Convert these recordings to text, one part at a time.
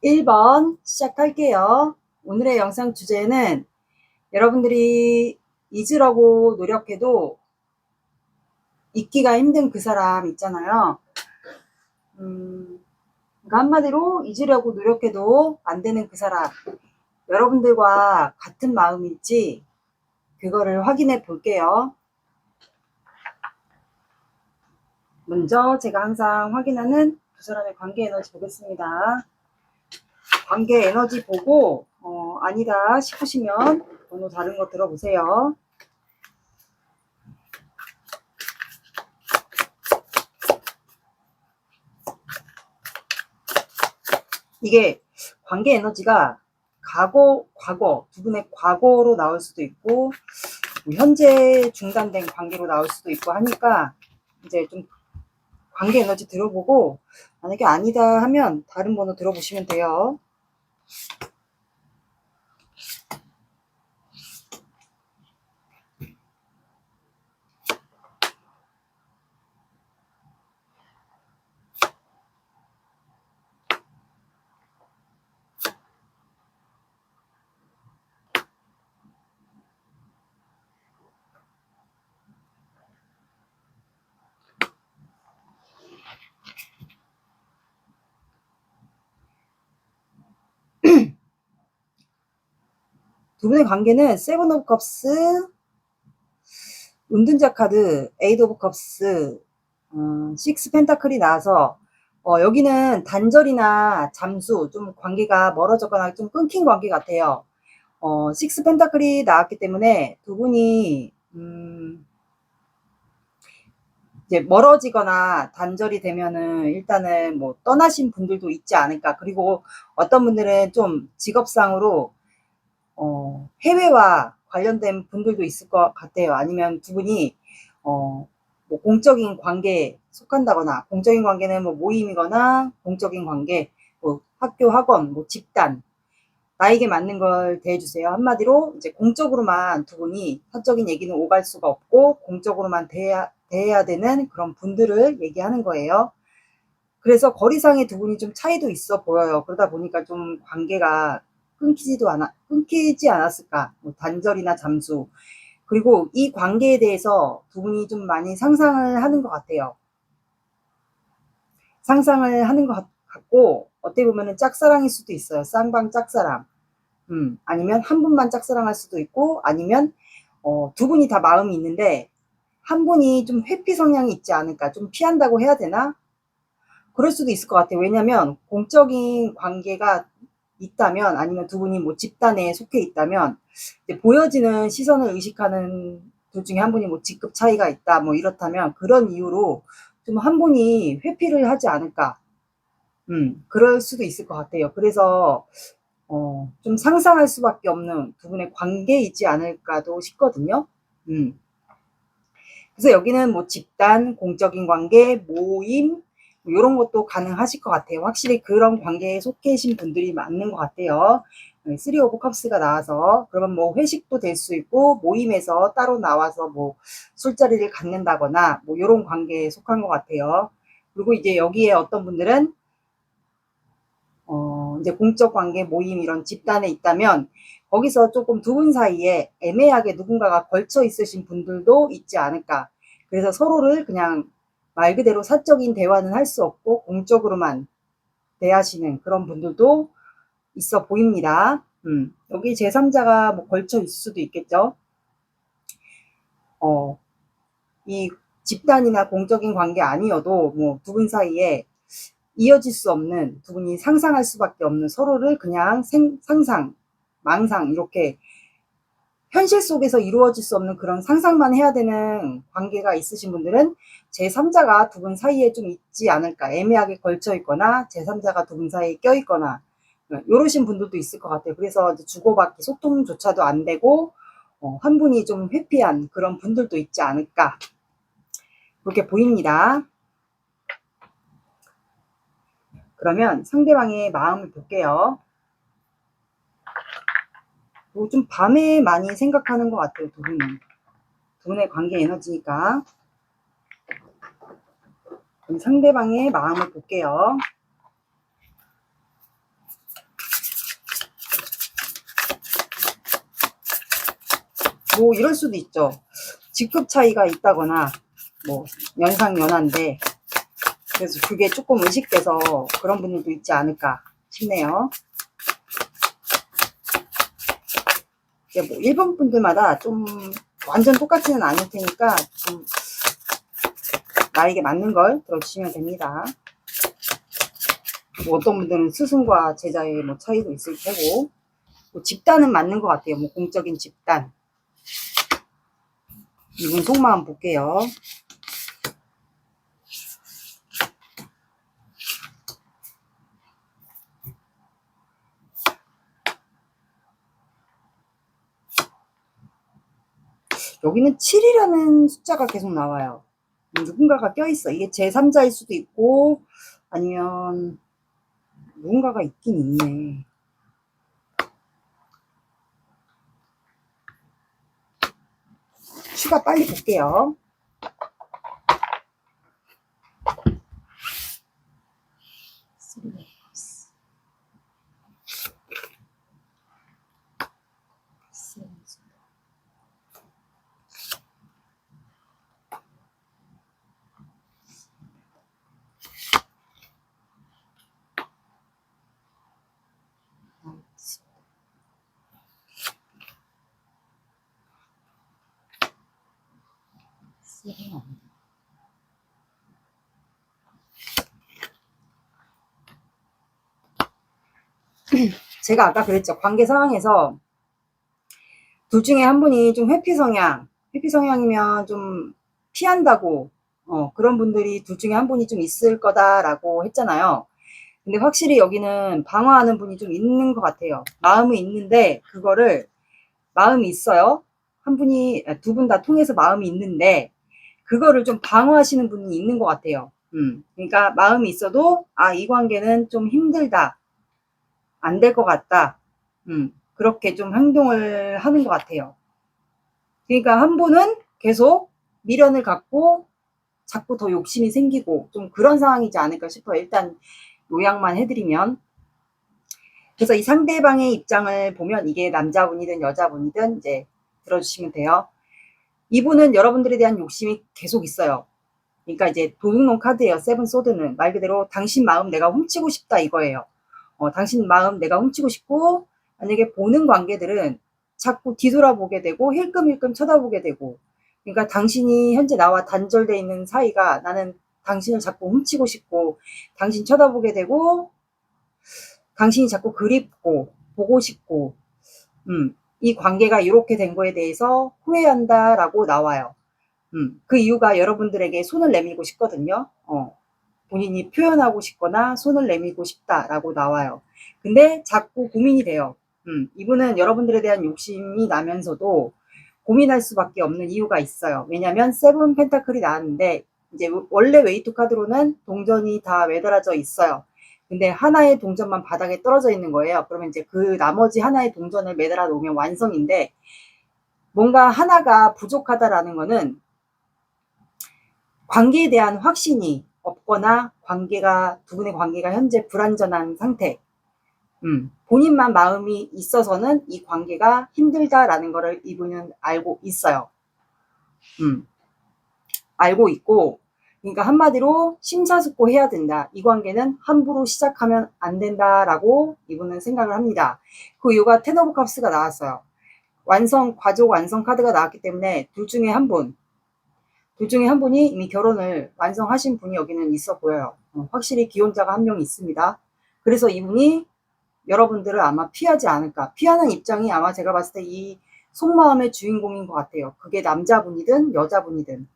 1번 시작할게요. 오늘의 영상 주제는 여러분들이 잊으려고 노력해도 잊기가 힘든 그 사람 있잖아요. 그러니까 한마디로 잊으려고 노력해도 안 되는 그 사람. 여러분들과 같은 마음일지 그거를 확인해 볼게요. 먼저 제가 항상 확인하는 두 사람의 관계 에너지 보겠습니다. 관계 에너지 보고 아니다 싶으시면 번호 다른 거 들어보세요. 이게 관계 에너지가 과거, 두 분의 과거로 나올 수도 있고 현재 중단된 관계로 나올 수도 있고 하니까 이제 좀 관계 에너지 들어보고 만약에 아니다 하면 다른 번호 들어보시면 돼요. 두 분의 관계는 세븐 오브 컵스, 은둔자 카드, 에이드 오브 컵스, 식스 펜타클이 나와서 여기는 단절이나 잠수, 좀 관계가 멀어졌거나 좀 끊긴 관계 같아요. 식스 펜타클이 나왔기 때문에 두 분이 이제 멀어지거나 단절이 되면은 일단은 뭐 떠나신 분들도 있지 않을까. 그리고 어떤 분들은 좀 직업상으로 해외와 관련된 분들도 있을 것 같아요. 아니면 두 분이 뭐 공적인 관계에 속한다거나, 공적인 관계는 뭐 모임이거나 공적인 관계, 뭐 학교, 학원, 뭐 집단, 나에게 맞는 걸 대해주세요. 한마디로 이제 공적으로만 두 분이 사적인 얘기는 오갈 수가 없고 공적으로만 대해야 되는 그런 분들을 얘기하는 거예요. 그래서 거리상의 두 분이 좀 차이도 있어 보여요. 그러다 보니까 좀 관계가 끊기지 않았을까. 뭐 단절이나 잠수. 그리고 이 관계에 대해서 두 분이 좀 많이 상상을 하는 것 같아요. 상상을 하는 것 같고, 어떻게 보면은 짝사랑일 수도 있어요. 쌍방 짝사랑. 아니면 한 분만 짝사랑할 수도 있고, 아니면 두 분이 다 마음이 있는데 한 분이 좀 회피 성향이 있지 않을까. 좀 피한다고 해야 되나? 그럴 수도 있을 것 같아요. 왜냐면 공적인 관계가 있다면, 아니면 두 분이 뭐 집단에 속해 있다면 이제 보여지는 시선을 의식하는 둘 중에 한 분이 뭐 직급 차이가 있다 뭐 이렇다면 그런 이유로 좀 한 분이 회피를 하지 않을까. 그럴 수도 있을 것 같아요. 그래서 좀 상상할 수밖에 없는 두 분의 관계이지 않을까도 싶거든요. 음. 그래서 여기는 뭐 집단, 공적인 관계, 모임, 뭐 이런 것도 가능하실 것 같아요. 확실히 그런 관계에 속해 계신 분들이 맞는 것 같아요. 3 오브 컵스가 나와서 그러면 뭐 회식도 될 수 있고 모임에서 따로 나와서 뭐 술자리를 갖는다거나 뭐 이런 관계에 속한 것 같아요. 그리고 이제 여기에 어떤 분들은 이제 공적 관계, 모임 이런 집단에 있다면 거기서 조금 두 분 사이에 애매하게 누군가가 걸쳐 있으신 분들도 있지 않을까. 그래서 서로를 그냥 말 그대로 사적인 대화는 할 수 없고 공적으로만 대하시는 그런 분들도 있어 보입니다. 여기 제3자가 뭐 걸쳐 있을 수도 있겠죠. 이 집단이나 공적인 관계 아니어도 뭐 두 분 사이에 이어질 수 없는, 두 분이 상상할 수밖에 없는, 서로를 그냥 상상, 망상 이렇게 현실 속에서 이루어질 수 없는 그런 상상만 해야 되는 관계가 있으신 분들은 제3자가 두 분 사이에 좀 있지 않을까. 애매하게 걸쳐 있거나 제3자가 두 분 사이에 껴 있거나 이러신 분들도 있을 것 같아요. 그래서 주고받기 소통조차도 안 되고 한 분이 좀 회피한 그런 분들도 있지 않을까, 그렇게 보입니다. 그러면 상대방의 마음을 볼게요. 좀 밤에 많이 생각하는 것 같아요, 두 분은. 두 분의 관계 에너지니까. 그럼 상대방의 마음을 볼게요. 뭐 이럴 수도 있죠. 직급 차이가 있다거나 뭐 연상 연하인데 그래서 그게 조금 의식돼서 그런 분들도 있지 않을까 싶네요. 이게 뭐 일본 분들마다 좀 완전 똑같지는 않을 테니까 좀 나에게 맞는 걸 들어주시면 됩니다. 뭐 어떤 분들은 스승과 제자의 뭐 차이도 있을 테고, 뭐 집단은 맞는 것 같아요. 뭐 공적인 집단. 이분 속마음 볼게요. 여기는 7이라는 숫자가 계속 나와요. 누군가가 껴있어. 이게 제3자일 수도 있고, 아니면 누군가가 있긴 있네. 추가 빨리 볼게요. 제가 아까 그랬죠. 관계 상황에서 둘 중에 한 분이 좀 회피 성향이면 좀 피한다고, 그런 분들이 둘 중에 한 분이 좀 있을 거다라고 했잖아요. 근데 확실히 여기는 방어하는 분이 좀 있는 것 같아요. 마음이 있는데, 마음이 있어요. 두 분 다 통해서 마음이 있는데, 그거를 좀 방어하시는 분이 있는 것 같아요. 그러니까 마음이 있어도, 이 관계는 좀 힘들다. 안 될 것 같다. 그렇게 좀 행동을 하는 것 같아요. 그러니까 한 분은 계속 미련을 갖고 자꾸 더 욕심이 생기고 좀 그런 상황이지 않을까 싶어요. 일단 요약만 해드리면. 그래서 이 상대방의 입장을 보면 이게 남자분이든 여자분이든 이제 들어주시면 돼요. 이분은 여러분들에 대한 욕심이 계속 있어요. 그러니까 이제 도둑놈 카드예요. 세븐 소드는 말 그대로 당신 마음 내가 훔치고 싶다 이거예요. 당신 마음 내가 훔치고 싶고, 만약에 보는 관계들은 자꾸 뒤돌아보게 되고 힐끔힐끔 쳐다보게 되고, 그러니까 당신이 현재 나와 단절돼 있는 사이가 나는 당신을 자꾸 훔치고 싶고 당신 쳐다보게 되고 당신이 자꾸 그립고 보고 싶고, 이 관계가 이렇게 된 거에 대해서 후회한다라고 나와요. 그 이유가 여러분들에게 손을 내밀고 싶거든요. 본인이 표현하고 싶거나 손을 내밀고 싶다라고 나와요. 근데 자꾸 고민이 돼요. 이분은 여러분들에 대한 욕심이 나면서도 고민할 수밖에 없는 이유가 있어요. 왜냐면 세븐 펜타클이 나왔는데 이제 원래 웨이트 카드로는 동전이 다 매달아져 있어요. 근데 하나의 동전만 바닥에 떨어져 있는 거예요. 그러면 이제 그 나머지 하나의 동전을 매달아 놓으면 완성인데, 뭔가 하나가 부족하다라는 거는 관계에 대한 확신이 없거나 두 분의 관계가 현재 불완전한 상태. 본인만 마음이 있어서는 이 관계가 힘들다라는 거를 이분은 알고 있어요. 알고 있고, 그러니까 한마디로 심사숙고해야 된다. 이 관계는 함부로 시작하면 안 된다라고 이분은 생각을 합니다. 그 이유가 텐 오브 컵스가 나왔어요. 가족 완성 카드가 나왔기 때문에 둘 중에 한 분이 이미 결혼을 완성하신 분이 여기는 있어 보여요. 확실히 기혼자가 한 명 있습니다. 그래서 이분이 여러분들을 아마 피하지 않을까. 피하는 입장이 아마 제가 봤을 때 이 속마음의 주인공인 것 같아요. 그게 남자분이든 여자분이든.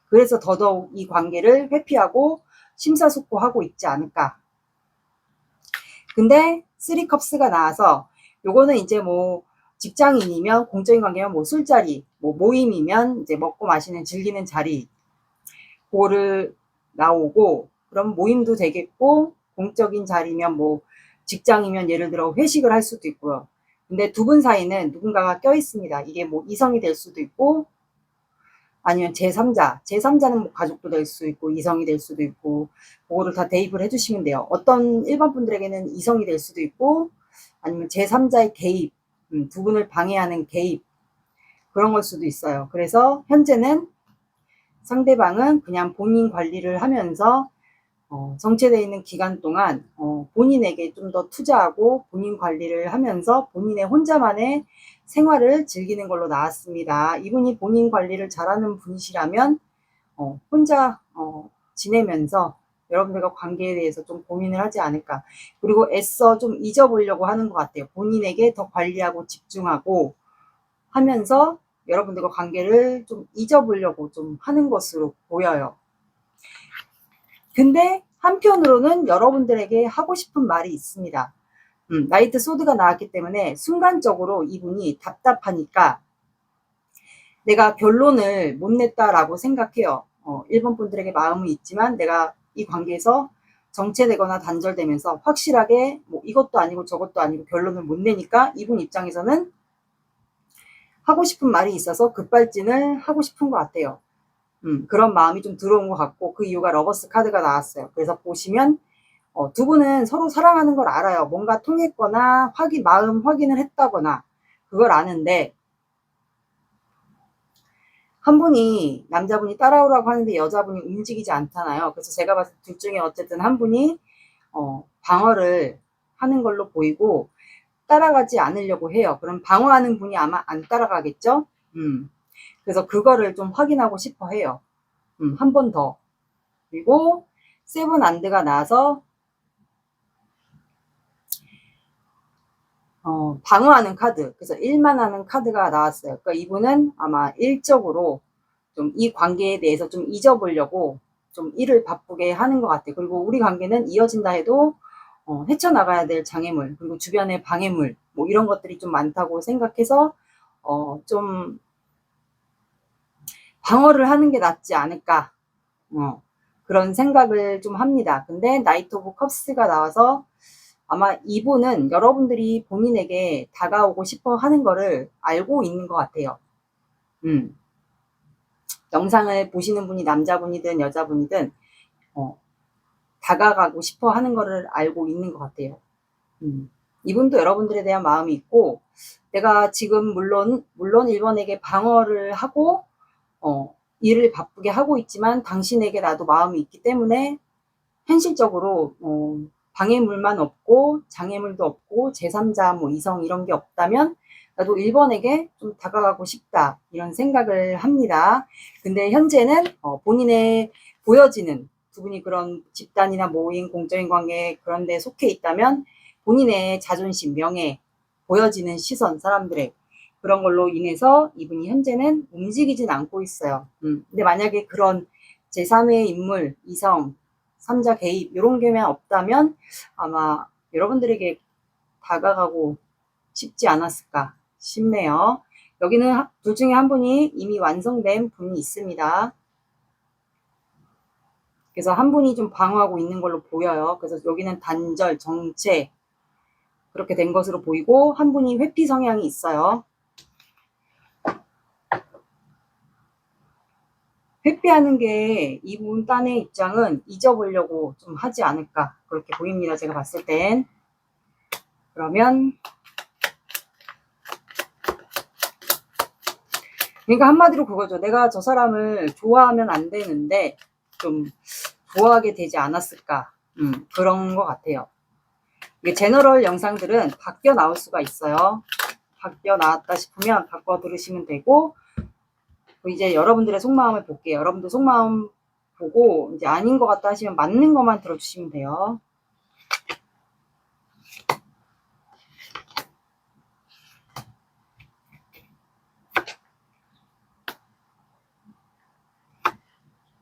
그래서 더더욱 이 관계를 회피하고 심사숙고하고 있지 않을까. 근데 3컵스가 나와서 요거는 이제 뭐 직장인이면 공적인 관계면 뭐 술자리, 뭐 모임이면 이제 먹고 마시는 즐기는 자리, 그거를 나오고, 그럼 모임도 되겠고, 공적인 자리면 뭐 직장이면 예를 들어 회식을 할 수도 있고요. 근데 두 분 사이는 누군가가 껴 있습니다. 이게 뭐 이성이 될 수도 있고, 아니면 제3자는 뭐 가족도 될 수 있고, 이성이 될 수도 있고, 그거를 다 대입을 해주시면 돼요. 어떤 일반 분들에게는 이성이 될 수도 있고, 아니면 제3자의 개입, 두 분을 방해하는 개입, 그런 걸 수도 있어요. 그래서 현재는 상대방은 그냥 본인 관리를 하면서 정체되어 있는 기간 동안 본인에게 좀 더 투자하고 본인 관리를 하면서 본인의 혼자만의 생활을 즐기는 걸로 나왔습니다. 이분이 본인 관리를 잘하는 분이시라면 혼자 지내면서 여러분들과 관계에 대해서 좀 고민을 하지 않을까. 그리고 애써 좀 잊어보려고 하는 것 같아요. 본인에게 더 관리하고 집중하고 하면서 여러분들과 관계를 좀 잊어보려고 좀 하는 것으로 보여요. 근데 한편으로는 여러분들에게 하고 싶은 말이 있습니다. 나이트 소드가 나왔기 때문에 순간적으로 이분이 답답하니까 내가 결론을 못 냈다라고 생각해요. 일본 분들에게 마음은 있지만 내가 이 관계에서 정체되거나 단절되면서 확실하게 뭐 이것도 아니고 저것도 아니고 결론을 못 내니까 이분 입장에서는 하고 싶은 말이 있어서 급발진을 하고 싶은 것 같아요. 그런 마음이 좀 들어온 것 같고 그 이유가 러버스 카드가 나왔어요. 그래서 보시면 두 분은 서로 사랑하는 걸 알아요. 뭔가 통했거나 마음 확인을 했다거나 그걸 아는데 한 분이 남자분이 따라오라고 하는데 여자분이 움직이지 않잖아요. 그래서 제가 봤을 때 둘 중에 어쨌든 한 분이 방어를 하는 걸로 보이고 따라가지 않으려고 해요. 그럼 방어하는 분이 아마 안 따라가겠죠? 그래서 그거를 좀 확인하고 싶어 해요. 한 번 더. 그리고 세븐 안드가 나와서 방어하는 카드. 그래서 일만 하는 카드가 나왔어요. 그러니까 이분은 아마 일적으로 좀 이 관계에 대해서 좀 잊어보려고 좀 일을 바쁘게 하는 것 같아요. 그리고 우리 관계는 이어진다 해도 헤쳐나가야 될 장애물, 그리고 주변의 방해물, 뭐 이런 것들이 좀 많다고 생각해서 좀 방어를 하는 게 낫지 않을까. 그런 생각을 좀 합니다. 근데 나이트 오브 컵스가 나와서 아마 이분은 여러분들이 본인에게 다가오고 싶어 하는 거를 알고 있는 것 같아요. 영상을 보시는 분이 남자분이든 여자분이든 다가가고 싶어 하는 거를 알고 있는 것 같아요. 이분도 여러분들에 대한 마음이 있고 내가 지금 물론 일본에게 방어를 하고 일을 바쁘게 하고 있지만 당신에게 나도 마음이 있기 때문에 현실적으로 방해물만 없고 장애물도 없고 제3자 뭐 이성 이런 게 없다면 나도 일본에게 좀 다가가고 싶다 이런 생각을 합니다. 근데 현재는 본인의 보여지는 두 분이 그런 집단이나 모임 공적인 관계 그런 데 속해 있다면 본인의 자존심 명예 보여지는 시선 사람들의 그런 걸로 인해서 이분이 현재는 움직이진 않고 있어요. 근데 만약에 그런 제3의 인물 이성 3자 개입 이런 게만 없다면 아마 여러분들에게 다가가고 싶지 않았을까 싶네요. 여기는 둘 중에 한 분이 이미 완성된 분이 있습니다. 그래서 한 분이 좀 방어하고 있는 걸로 보여요. 그래서 여기는 단절, 정체 그렇게 된 것으로 보이고 한 분이 회피 성향이 있어요. 회피하는 게 이분 딴의 입장은 잊어보려고 좀 하지 않을까 그렇게 보입니다. 제가 봤을 땐. 그러면 그러니까 한마디로 그거죠. 내가 저 사람을 좋아하면 안 되는데 좀 좋아하게 되지 않았을까 그런 것 같아요. 이게 제너럴 영상들은 바뀌어 나올 수가 있어요. 바뀌어 나왔다 싶으면 바꿔 들으시면 되고 이제 여러분들의 속마음을 볼게요. 여러분들 속마음 보고 이제 아닌 것 같다 하시면 맞는 것만 들어주시면 돼요.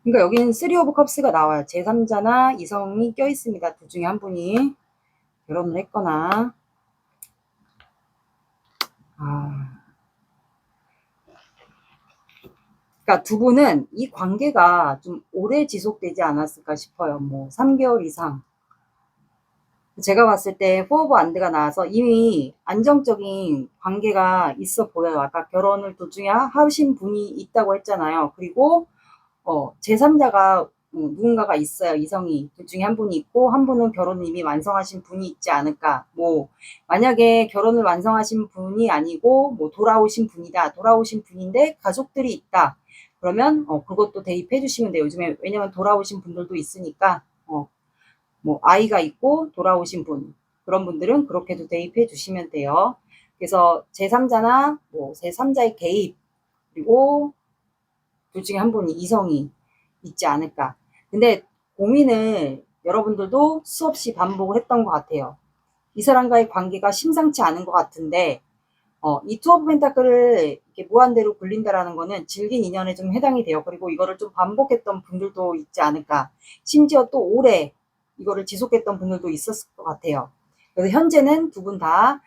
그러니까 여기는 3 오브 컵스가 나와요. 제3자나 이성이 껴있습니다. 둘 중에 한 분이 결혼을 했거나 그러니까 두 분은 이 관계가 좀 오래 지속되지 않았을까 싶어요. 뭐 3개월 이상. 제가 봤을 때 4 오브 안드가 나와서 이미 안정적인 관계가 있어 보여요. 아까 결혼을 둘 중에 하신 분이 있다고 했잖아요. 그리고 제3자가 누군가가 있어요. 이성이. 둘 중에 한 분이 있고 한 분은 결혼을 이미 완성하신 분이 있지 않을까. 뭐 만약에 결혼을 완성하신 분이 아니고 뭐 돌아오신 분이다. 돌아오신 분인데 가족들이 있다. 그러면 그것도 대입해 주시면 돼요. 요즘에 왜냐면 돌아오신 분들도 있으니까 뭐 아이가 있고 돌아오신 분 그런 분들은 그렇게도 대입해 주시면 돼요. 그래서 제3자나 뭐 제3자의 개입 그리고 둘 중에 한 분이 이성이 있지 않을까. 근데 고민을 여러분들도 수없이 반복을 했던 것 같아요. 이 사람과의 관계가 심상치 않은 것 같은데 이 투 오브 펜타클을 이렇게 무한대로 굴린다라는 거는 질긴 인연에 좀 해당이 돼요. 그리고 이거를 좀 반복했던 분들도 있지 않을까. 심지어 또 오래 이거를 지속했던 분들도 있었을 것 같아요. 그래서 현재는 두 분 다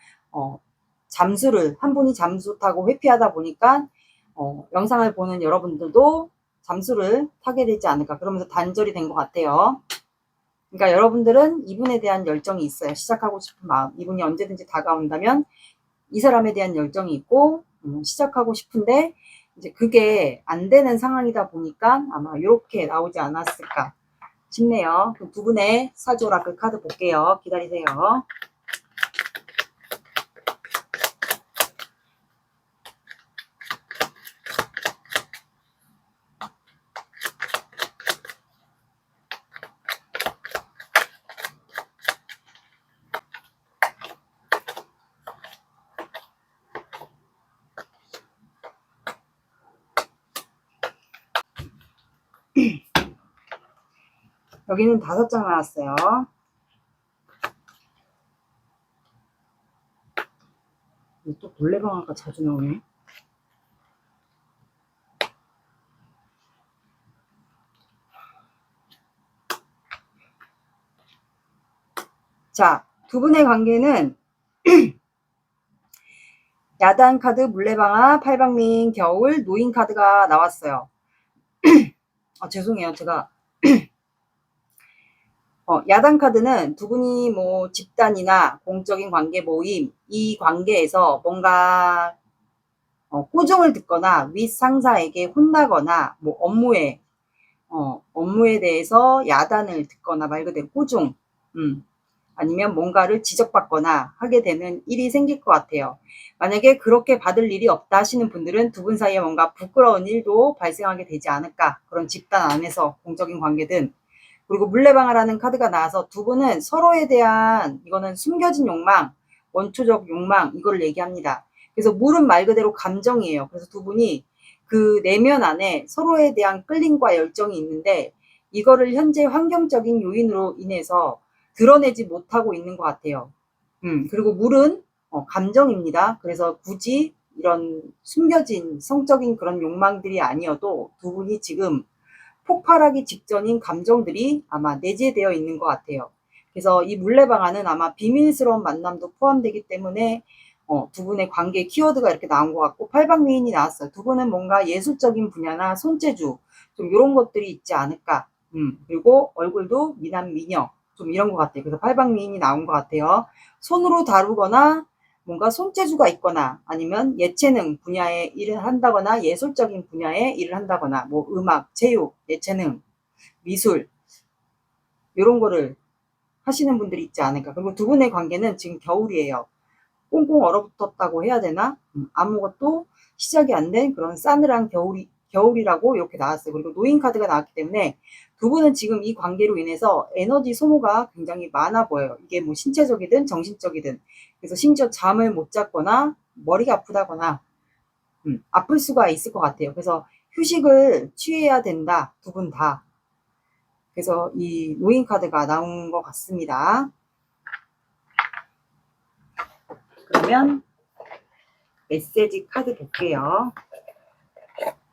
잠수를 한 분이 잠수 타고 회피하다 보니까 영상을 보는 여러분들도 잠수를 타게 되지 않을까. 그러면서 단절이 된 것 같아요. 그러니까 여러분들은 이분에 대한 열정이 있어요. 시작하고 싶은 마음. 이분이 언제든지 다가온다면 이 사람에 대한 열정이 있고 시작하고 싶은데 이제 그게 안 되는 상황이다 보니까 아마 이렇게 나오지 않았을까 싶네요. 그럼 두 분의 사주 오라클 카드 볼게요. 기다리세요. 여기는 5장 나왔어요. 또 물레방아가 자주 나오네. 자, 두 분의 관계는 야단 카드, 물레방아, 팔방미인, 겨울, 노인 카드가 나왔어요. 죄송해요. 제가 야단 카드는 두 분이 뭐 집단이나 공적인 관계 모임 이 관계에서 뭔가 꾸중을 듣거나 윗상사에게 혼나거나 뭐 업무에 대해서 야단을 듣거나 말 그대로 꾸중 아니면 뭔가를 지적받거나 하게 되는 일이 생길 것 같아요. 만약에 그렇게 받을 일이 없다 하시는 분들은 두 분 사이에 뭔가 부끄러운 일도 발생하게 되지 않을까. 그런 집단 안에서 공적인 관계든. 그리고 물레방아라는 카드가 나와서 두 분은 서로에 대한 이거는 숨겨진 욕망, 원초적 욕망 이걸 얘기합니다. 그래서 물은 말 그대로 감정이에요. 그래서 두 분이 그 내면 안에 서로에 대한 끌림과 열정이 있는데 이거를 현재 환경적인 요인으로 인해서 드러내지 못하고 있는 것 같아요. 그리고 물은 감정입니다. 그래서 굳이 이런 숨겨진 성적인 그런 욕망들이 아니어도 두 분이 지금 폭발하기 직전인 감정들이 아마 내재되어 있는 것 같아요. 그래서 이 물레방아는 아마 비밀스러운 만남도 포함되기 때문에 두 분의 관계 키워드가 이렇게 나온 것 같고 팔방미인이 나왔어요. 두 분은 뭔가 예술적인 분야나 손재주 좀 이런 것들이 있지 않을까. 그리고 얼굴도 미남 미녀 좀 이런 것 같아요. 그래서 팔방미인이 나온 것 같아요. 손으로 다루거나 뭔가 손재주가 있거나 아니면 예체능 분야의 일을 한다거나 예술적인 분야의 일을 한다거나 뭐 음악, 체육, 예체능, 미술 이런 거를 하시는 분들이 있지 않을까. 그리고 두 분의 관계는 지금 겨울이에요. 꽁꽁 얼어붙었다고 해야 되나? 아무것도 시작이 안 된 그런 싸늘한 겨울이라고 이렇게 나왔어요. 그리고 노인 카드가 나왔기 때문에 두 분은 지금 이 관계로 인해서 에너지 소모가 굉장히 많아 보여요. 이게 뭐 신체적이든 정신적이든. 그래서 심지어 잠을 못 잤거나 머리가 아프다거나 아플 수가 있을 것 같아요. 그래서 휴식을 취해야 된다. 두 분 다. 그래서 이 노인 카드가 나온 것 같습니다. 그러면 메시지 카드 볼게요.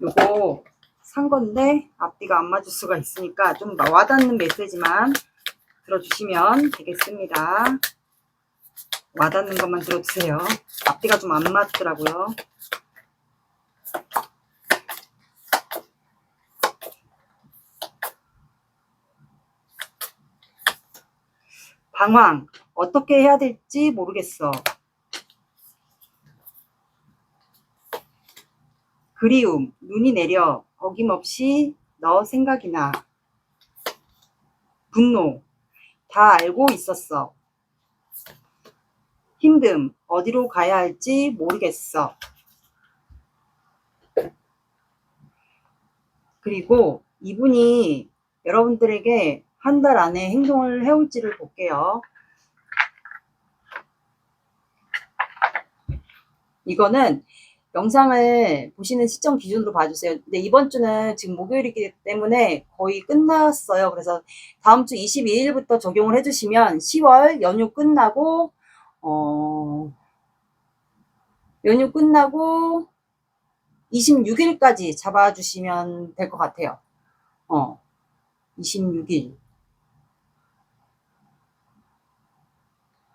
요거 산 건데 앞뒤가 안 맞을 수가 있으니까 좀 와닿는 메시지만 들어주시면 되겠습니다. 와닿는 것만 들어주세요. 앞뒤가 좀 안 맞더라고요. 방황. 어떻게 해야 될지 모르겠어. 그리움. 눈이 내려. 어김없이 너 생각이 나. 분노, 다 알고 있었어. 힘듦, 어디로 가야 할지 모르겠어. 그리고 이분이 여러분들에게 한 달 안에 행동을 해올지를 볼게요. 이거는 영상을 보시는 시점 기준으로 봐주세요. 근데 이번 주는 지금 목요일이기 때문에 거의 끝났어요. 그래서 다음 주 22일부터 적용을 해주시면 10월 연휴 끝나고 연휴 끝나고 26일까지 잡아주시면 될 것 같아요. 26일.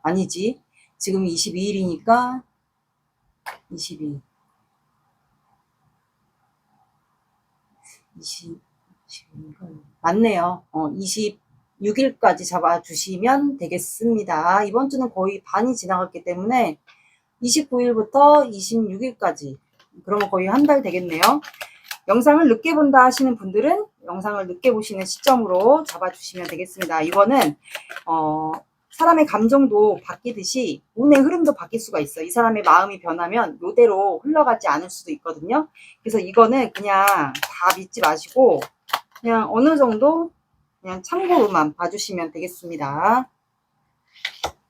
아니지. 지금 22일이니까 22. 20, 맞네요. 26일까지 잡아주시면 되겠습니다. 이번 주는 거의 반이 지나갔기 때문에 29일부터 26일까지. 그러면 거의 한 달 되겠네요. 영상을 늦게 본다 하시는 분들은 영상을 늦게 보시는 시점으로 잡아주시면 되겠습니다. 이거는 사람의 감정도 바뀌듯이 운의 흐름도 바뀔 수가 있어요. 이 사람의 마음이 변하면 이대로 흘러가지 않을 수도 있거든요. 그래서 이거는 그냥 다 믿지 마시고 그냥 어느 정도 그냥 참고로만 봐주시면 되겠습니다.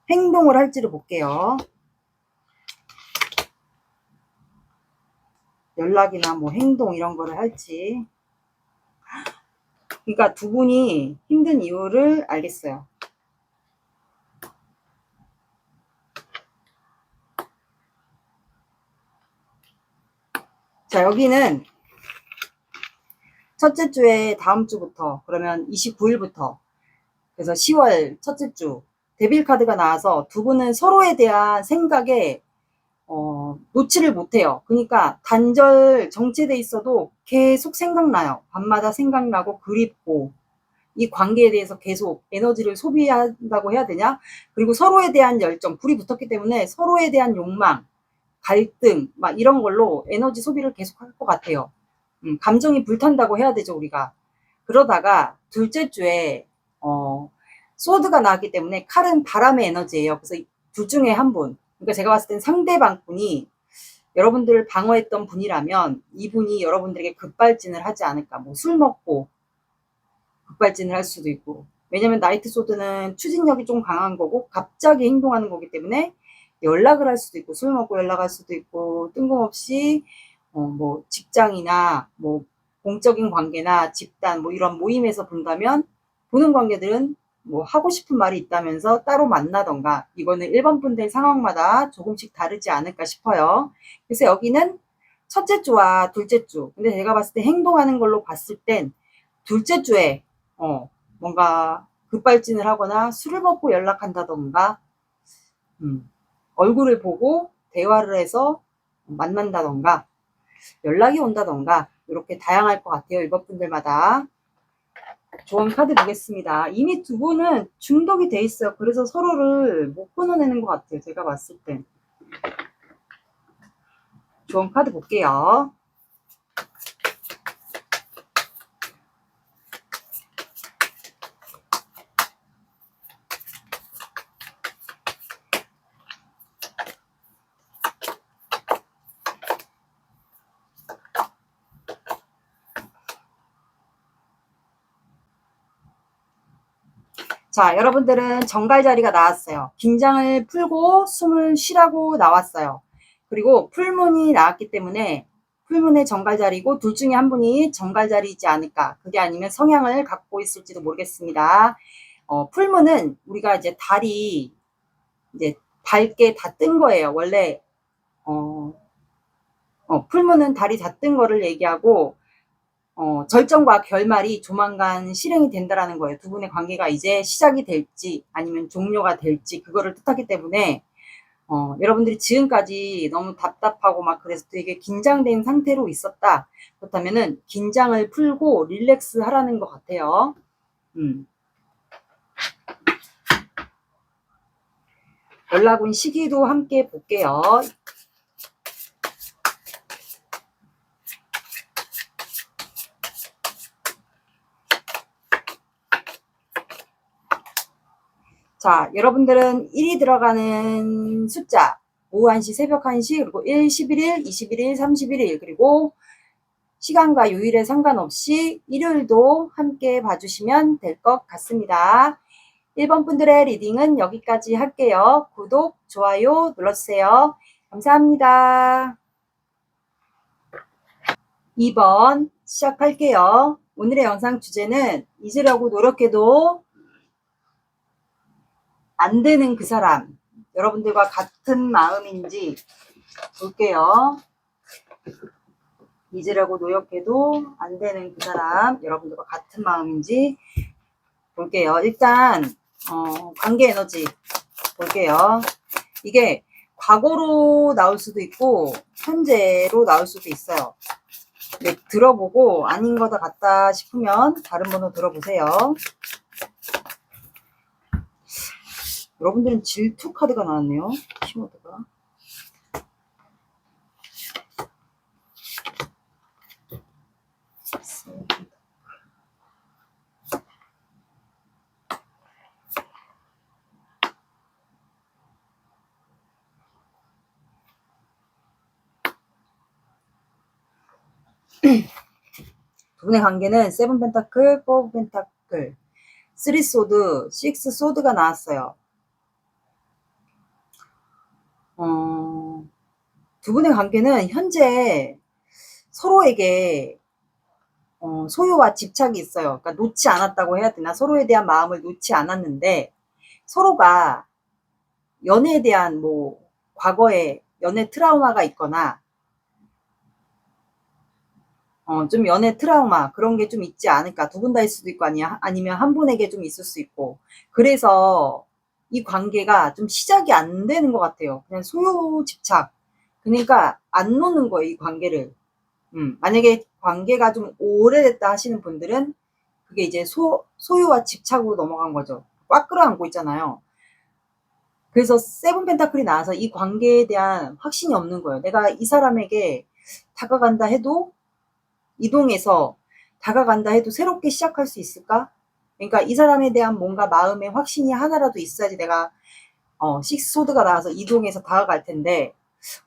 행동을 할지를 볼게요. 연락이나 뭐 행동 이런 거를 할지. 그러니까 두 분이 힘든 이유를 알겠어요. 자, 여기는 첫째 주에 다음 주부터, 그러면 29일부터, 그래서 10월 첫째 주, 데빌 카드가 나와서 두 분은 서로에 대한 생각에 놓지를 못해요. 그러니까 단절 정체돼 있어도 계속 생각나요. 밤마다 생각나고 그립고 이 관계에 대해서 계속 에너지를 소비한다고 해야 되냐? 그리고 서로에 대한 열정, 불이 붙었기 때문에 서로에 대한 욕망, 갈등 막 이런 걸로 에너지 소비를 계속 할 것 같아요. 감정이 불탄다고 해야 되죠, 우리가. 그러다가 둘째 주에 소드가 나왔기 때문에 칼은 바람의 에너지예요. 그래서 둘 중에 한 분. 그러니까 제가 봤을 땐 상대방 분이 여러분들을 방어했던 분이라면 이분이 여러분들에게 급발진을 하지 않을까. 뭐 술 먹고 급발진을 할 수도 있고. 왜냐면 나이트 소드는 추진력이 좀 강한 거고 갑자기 행동하는 거기 때문에 연락을 할 수도 있고 술 먹고 연락할 수도 있고 뜬금없이 뭐 직장이나 뭐 공적인 관계나 집단 뭐 이런 모임에서 본다면 보는 관계들은 뭐 하고 싶은 말이 있다면서 따로 만나던가 이거는 1번 분들 상황마다 조금씩 다르지 않을까 싶어요. 그래서 여기는 첫째 주와 둘째 주. 근데 제가 봤을 때 행동하는 걸로 봤을 땐 둘째 주에 뭔가 급발진을 하거나 술을 먹고 연락한다던가 얼굴을 보고 대화를 해서 만난다던가 연락이 온다던가 이렇게 다양할 것 같아요. 이것분들마다. 조언 카드 보겠습니다. 이미 두 분은 중독이 돼 있어요. 그래서 서로를 못 끊어내는 것 같아요. 제가 봤을 때. 조언 카드 볼게요. 자, 여러분들은 정갈 자리가 나왔어요. 긴장을 풀고 숨을 쉬라고 나왔어요. 그리고 풀문이 나왔기 때문에 풀문의 정갈 자리고 둘 중에 한 분이 정갈 자리이지 않을까. 그게 아니면 성향을 갖고 있을지도 모르겠습니다. 풀문은 우리가 이제 달이 이제 밝게 다 뜬 거예요. 원래 풀문은 달이 다 뜬 거를 얘기하고 절정과 결말이 조만간 실행이 된다라는 거예요. 두 분의 관계가 이제 시작이 될지 아니면 종료가 될지 그거를 뜻하기 때문에 여러분들이 지금까지 너무 답답하고 막 그래서 되게 긴장된 상태로 있었다. 그렇다면은 긴장을 풀고 릴렉스 하라는 것 같아요. 연락 온 시기도 함께 볼게요. 자, 여러분들은 1이 들어가는 숫자, 오후 1시, 새벽 1시, 그리고 1, 11일, 21일, 31일, 그리고 시간과 요일에 상관없이 일요일도 함께 봐주시면 될 것 같습니다. 1번 분들의 리딩은 여기까지 할게요. 구독, 좋아요 눌러주세요. 감사합니다. 2번 시작할게요. 오늘의 영상 주제는 잊으려고 노력해도 안 되는 그 사람. 여러분들과 같은 마음인지 볼게요. 잊으려고 노력해도 안 되는 그 사람. 여러분들과 같은 마음인지 볼게요. 일단 관계 에너지 볼게요. 이게 과거로 나올 수도 있고 현재로 나올 수도 있어요. 네, 들어보고 아닌 거다 같다 싶으면 다른 번호 들어보세요. 여러분들은 질투 카드가 나왔네요. 키워드가. 두 분의 관계는 세븐 펜타클, 포 펜타클, 3 소드, 6 소드가 나왔어요. 두 분의 관계는 현재 서로에게 소유와 집착이 있어요. 그러니까 놓지 않았다고 해야 되나? 서로에 대한 마음을 놓지 않았는데 서로가 연애에 대한 뭐 과거에 연애 트라우마가 있거나 좀 연애 트라우마 그런 게 좀 있지 않을까. 두 분 다일 수도 있고 아니면 한 분에게 좀 있을 수 있고. 그래서 이 관계가 좀 시작이 안 되는 것 같아요. 그냥 소유 집착. 그러니까 안 노는 거예요, 이 관계를. 만약에 관계가 좀 오래됐다 하시는 분들은 그게 이제 소유와 집착으로 넘어간 거죠. 꽉 끌어안고 있잖아요. 그래서 세븐 펜타클이 나와서 이 관계에 대한 확신이 없는 거예요. 내가 이 사람에게 다가간다 해도 이동해서 다가간다 해도 새롭게 시작할 수 있을까? 그러니까 이 사람에 대한 뭔가 마음의 확신이 하나라도 있어야지 내가 식스 소드가 나와서 이동해서 다가갈 텐데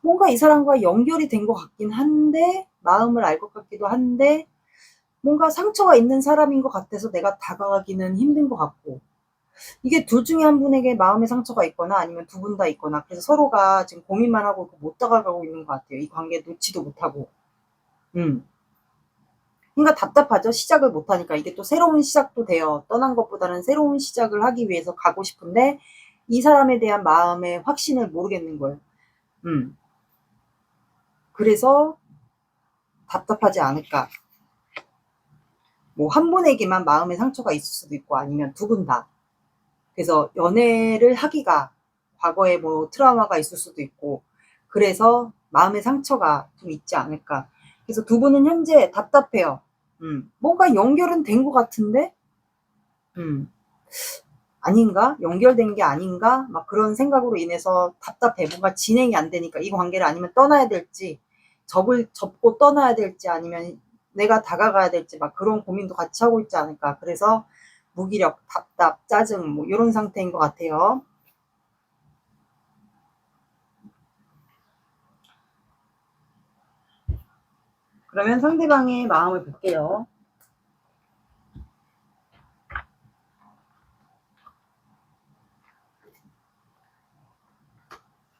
뭔가 이 사람과 연결이 된 것 같긴 한데 마음을 알 것 같기도 한데 뭔가 상처가 있는 사람인 것 같아서 내가 다가가기는 힘든 것 같고 이게 둘 중에 한 분에게 마음의 상처가 있거나 아니면 두 분 다 있거나 그래서 서로가 지금 고민만 하고 못 다가가고 있는 것 같아요. 이 관계 놓지도 못하고. 그러니까 답답하죠. 시작을 못하니까. 이게 또 새로운 시작도 돼요. 떠난 것보다는 새로운 시작을 하기 위해서 가고 싶은데 이 사람에 대한 마음의 확신을 모르겠는 거예요. 그래서 답답하지 않을까. 뭐 한 분에게만 마음의 상처가 있을 수도 있고 아니면 두 분 다. 그래서 연애를 하기가 과거에 뭐 트라우마가 있을 수도 있고 그래서 마음의 상처가 좀 있지 않을까. 그래서 두 분은 현재 답답해요. 뭔가 연결은 된 것 같은데 아닌가? 연결된 게 아닌가? 막 그런 생각으로 인해서 답답해. 뭔가 진행이 안 되니까 이 관계를 아니면 떠나야 될지 접고 떠나야 될지 아니면 내가 다가가야 될지 막 그런 고민도 같이 하고 있지 않을까. 그래서 무기력, 답답, 짜증 뭐 이런 상태인 것 같아요. 그러면 상대방의 마음을 볼게요.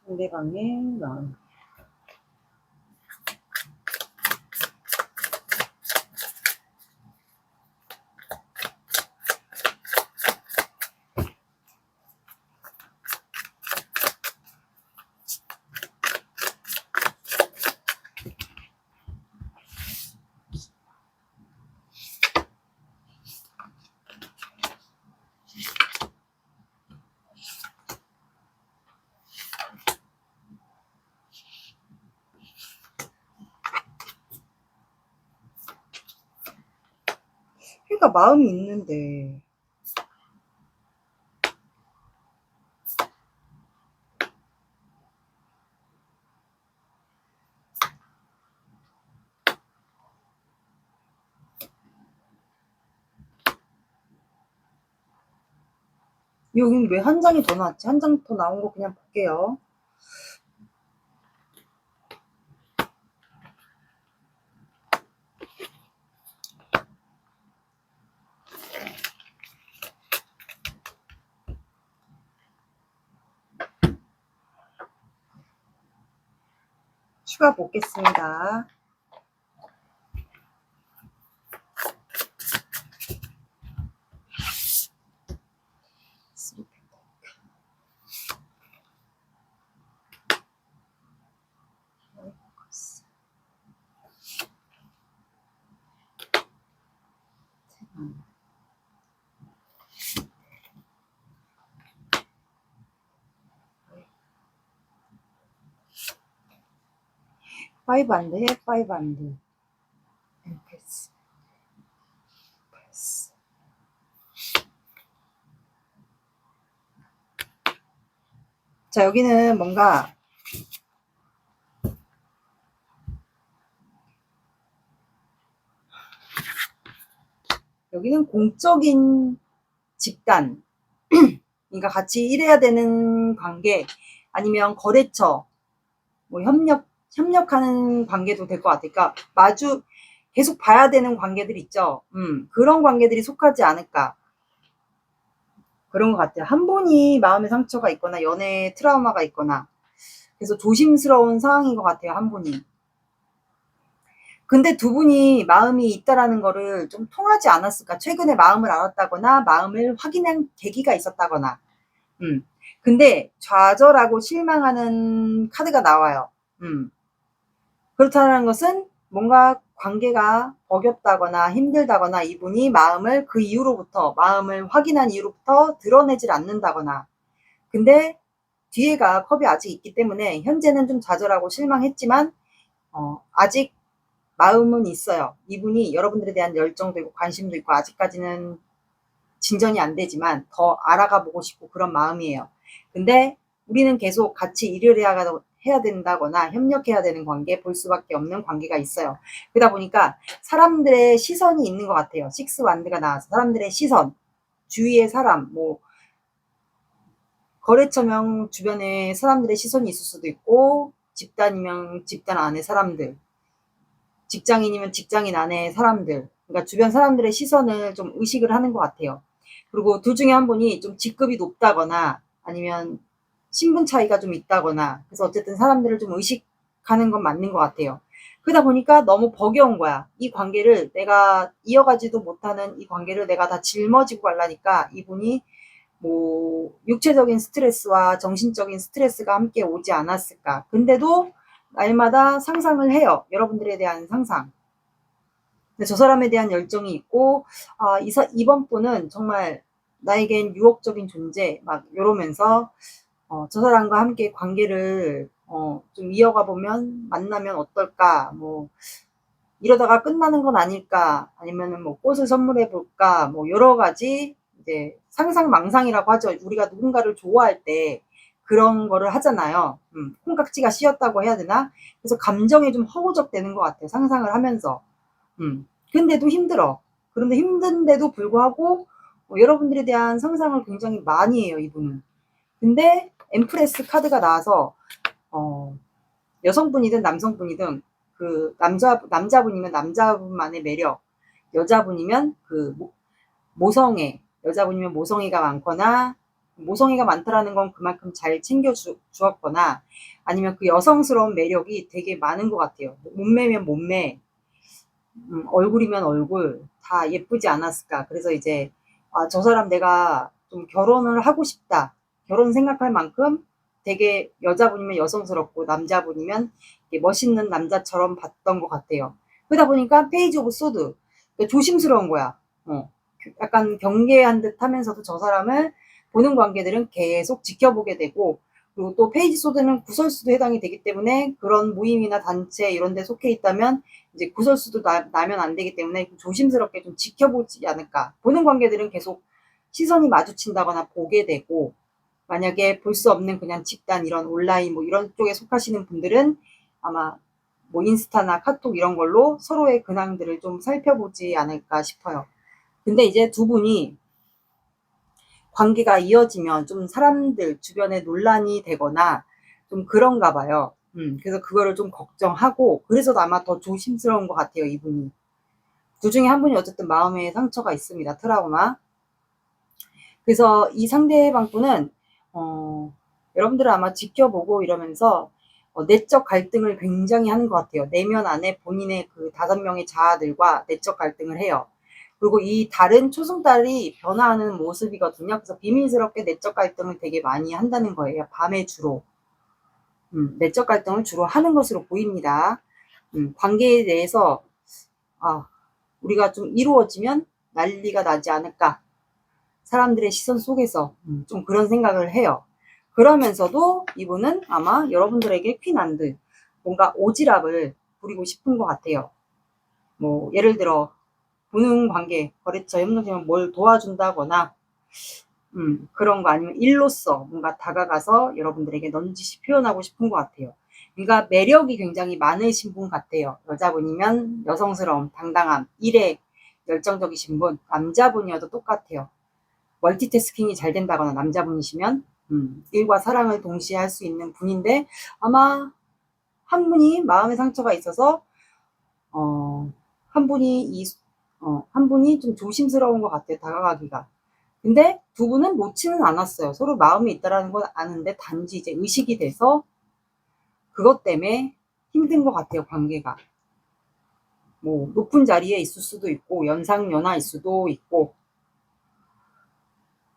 상대방의 마음. 그러니까 마음이 있는데 여긴 왜 한 장이 더 나왔지? 한 장 더 나온 거 그냥 볼게요. 추가 보겠습니다. 파이브 안드 해, 파이브 안드. 패스. 패스. 자, 여기는 뭔가 여기는 공적인 집단, 그러니까 같이 일해야 되는 관계, 아니면 거래처, 뭐 협력하는 관계도 될 것 같아요. 그러니까 계속 봐야 되는 관계들 있죠. 그런 관계들이 속하지 않을까. 그런 것 같아요. 한 분이 마음의 상처가 있거나 연애 트라우마가 있거나, 그래서 조심스러운 상황인 것 같아요. 한 분이. 근데 두 분이 마음이 있다라는 거를 좀 통하지 않았을까. 최근에 마음을 알았다거나 마음을 확인한 계기가 있었다거나. 근데 좌절하고 실망하는 카드가 나와요. 그렇다는 것은 뭔가 관계가 버겹다거나 힘들다거나, 이분이 마음을 그 이후로부터, 마음을 확인한 이후로부터 드러내질 않는다거나. 근데 뒤에가 컵이 아직 있기 때문에 현재는 좀 좌절하고 실망했지만 아직 마음은 있어요. 이분이 여러분들에 대한 열정도 있고 관심도 있고, 아직까지는 진전이 안 되지만 더 알아가 보고 싶고 그런 마음이에요. 근데 우리는 계속 같이 일을 해야 된다거나 협력해야 되는 관계, 볼 수밖에 없는 관계가 있어요. 그러다 보니까 사람들의 시선이 있는 것 같아요. 식스 완드가 나와서 사람들의 시선, 주위의 사람, 뭐 거래처명 주변에 사람들의 시선이 있을 수도 있고, 집단이면 집단 안에 사람들, 직장인이면 직장인 안에 사람들, 그러니까 주변 사람들의 시선을 좀 의식을 하는 것 같아요. 그리고 둘 중에 한 분이 좀 직급이 높다거나 아니면 신분 차이가 좀 있다거나, 그래서 어쨌든 사람들을 좀 의식하는 건 맞는 것 같아요. 그러다 보니까 너무 버거운 거야. 이 관계를 내가 이어가지도 못하는 이 관계를 내가 다 짊어지고 가려니까 이분이 뭐 육체적인 스트레스와 정신적인 스트레스가 함께 오지 않았을까. 근데도 날마다 상상을 해요. 여러분들에 대한 상상. 근데 저 사람에 대한 열정이 있고, 이번 분은 정말 나에겐 유혹적인 존재, 막 이러면서 저 사람과 함께 관계를 좀 이어가 보면, 만나면 어떨까, 뭐 이러다가 끝나는 건 아닐까, 아니면은 뭐 꽃을 선물해 볼까, 뭐 여러 가지 이제 상상망상이라고 하죠. 우리가 누군가를 좋아할 때 그런 거를 하잖아요. 콩깍지가 씌었다고 해야 되나? 그래서 감정이 좀 허우적대는 것 같아요. 상상을 하면서. 근데도 힘들어. 그런데 힘든데도 불구하고 여러분들에 대한 상상을 굉장히 많이 해요, 이분은. 근데 엠프레스 카드가 나와서 여성분이든 남성분이든, 그 남자분이면 남자분만의 매력, 여자분이면 그 모성애, 여자분이면 모성애가 많거나, 모성애가 많다라는 건 그만큼 잘 주었거나, 아니면 그 여성스러운 매력이 되게 많은 것 같아요. 몸매면 몸매, 얼굴이면 얼굴 다 예쁘지 않았을까. 그래서 이제 저 사람 내가 좀 결혼을 하고 싶다, 결혼 생각할 만큼 되게 여자분이면 여성스럽고 남자분이면 멋있는 남자처럼 봤던 것 같아요. 그러다 보니까 페이지 오브 소드, 조심스러운 거야. 약간 경계한 듯 하면서도 저 사람을 보는 관계들은 계속 지켜보게 되고, 그리고 또 페이지 소드는 구설수도 해당이 되기 때문에 그런 모임이나 단체 이런 데 속해 있다면 이제 구설수도 나면 안 되기 때문에 조심스럽게 좀 지켜보지 않을까. 보는 관계들은 계속 시선이 마주친다거나 보게 되고, 만약에 볼 수 없는 그냥 집단, 이런 온라인 뭐 이런 쪽에 속하시는 분들은 아마 뭐 인스타나 카톡 이런 걸로 서로의 근황들을 좀 살펴보지 않을까 싶어요. 근데 이제 두 분이 관계가 이어지면 좀 사람들 주변에 논란이 되거나 좀 그런가 봐요. 그래서 그거를 좀 걱정하고, 그래서 아마 더 조심스러운 것 같아요, 이분이. 둘 중에 한 분이 어쨌든 마음에 상처가 있습니다. 트라우마. 그래서 이 상대방 분은 여러분들은 아마 지켜보고 이러면서 내적 갈등을 굉장히 하는 것 같아요. 내면 안에 본인의 그 5명의 자아들과 내적 갈등을 해요. 그리고 이 달은 초승달이 변화하는 모습이거든요. 그래서 비밀스럽게 내적 갈등을 되게 많이 한다는 거예요. 밤에 주로. 내적 갈등을 주로 하는 것으로 보입니다. 관계에 대해서 우리가 좀 이루어지면 난리가 나지 않을까. 사람들의 시선 속에서 좀 그런 생각을 해요. 그러면서도 이분은 아마 여러분들에게 퀸안드, 뭔가 오지랖을 부리고 싶은 것 같아요. 뭐 예를 들어 부능 관계, 거래처 협력하면 뭘 도와준다거나 그런 거, 아니면 일로서 뭔가 다가가서 여러분들에게 넌지시 표현하고 싶은 것 같아요. 그러니까 매력이 굉장히 많으신 분 같아요. 여자분이면 여성스러움, 당당함, 일에 열정적이신 분, 남자분이어도 똑같아요. 멀티태스킹이 잘 된다거나 남자분이시면 일과 사랑을 동시에 할 수 있는 분인데, 아마 한 분이 마음의 상처가 있어서 한 분이 좀 조심스러운 것 같아요, 다가가기가. 근데 두 분은 놓지는 않았어요. 서로 마음이 있다라는 건 아는데, 단지 이제 의식이 돼서 그것 때문에 힘든 것 같아요, 관계가. 뭐 높은 자리에 있을 수도 있고 연상연하일 수도 있고,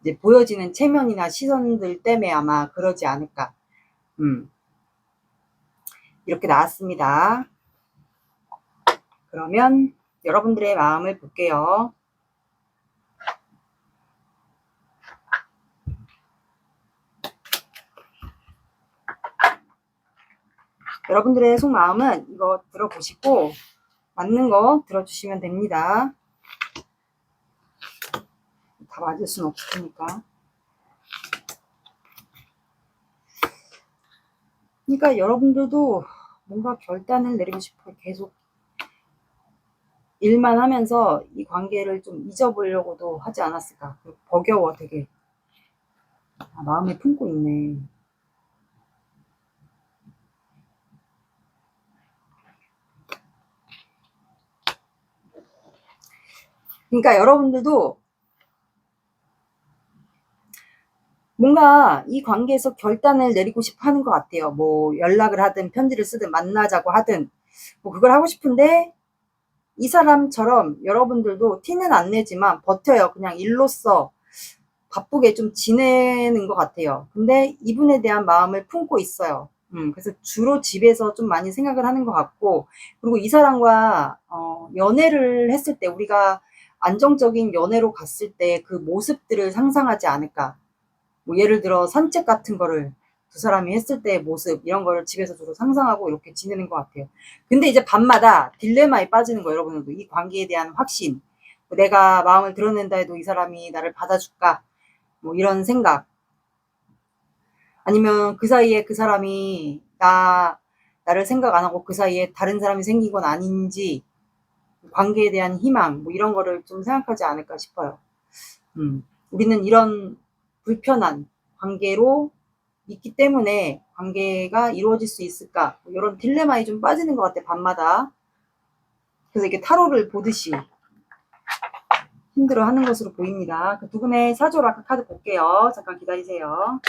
이제 보여지는 체면이나 시선들 때문에 아마 그러지 않을까. 이렇게 나왔습니다. 그러면 여러분들의 마음을 볼게요. 여러분들의 속마음은 이거 들어보시고 맞는 거 들어주시면 됩니다. 다 맞을 수는 없으니까. 그러니까 여러분들도 뭔가 결단을 내리고 싶어요. 계속 일만 하면서 이 관계를 좀 잊어보려고도 하지 않았을까. 버겨워 되게. 마음에 품고 있네. 그러니까 여러분들도 뭔가 이 관계에서 결단을 내리고 싶어 하는 것 같아요. 뭐 연락을 하든 편지를 쓰든 만나자고 하든 뭐 그걸 하고 싶은데, 이 사람처럼 여러분들도 티는 안 내지만 버텨요. 그냥 일로서 바쁘게 좀 지내는 것 같아요. 근데 이분에 대한 마음을 품고 있어요. 그래서 주로 집에서 좀 많이 생각을 하는 것 같고, 그리고 이 사람과 연애를 했을 때, 우리가 안정적인 연애로 갔을 때 그 모습들을 상상하지 않을까. 뭐 예를 들어 산책 같은 거를 두 사람이 했을 때의 모습, 이런 거를 집에서 주로 상상하고 이렇게 지내는 것 같아요. 근데 이제 밤마다 딜레마에 빠지는 거예요, 여러분들도. 이 관계에 대한 확신, 내가 마음을 드러낸다 해도 이 사람이 나를 받아줄까, 뭐 이런 생각, 아니면 그 사이에 그 사람이 나를 생각 안 하고 그 사이에 다른 사람이 생긴 건 아닌지, 관계에 대한 희망, 뭐 이런 거를 좀 생각하지 않을까 싶어요. 우리는 이런 불편한 관계로 있기 때문에 관계가 이루어질 수 있을까, 뭐 이런 딜레마에 좀 빠지는 것 같아, 밤마다. 그래서 이렇게 타로를 보듯이 힘들어하는 것으로 보입니다. 그 두 분의 사조라카 카드 볼게요. 잠깐 기다리세요.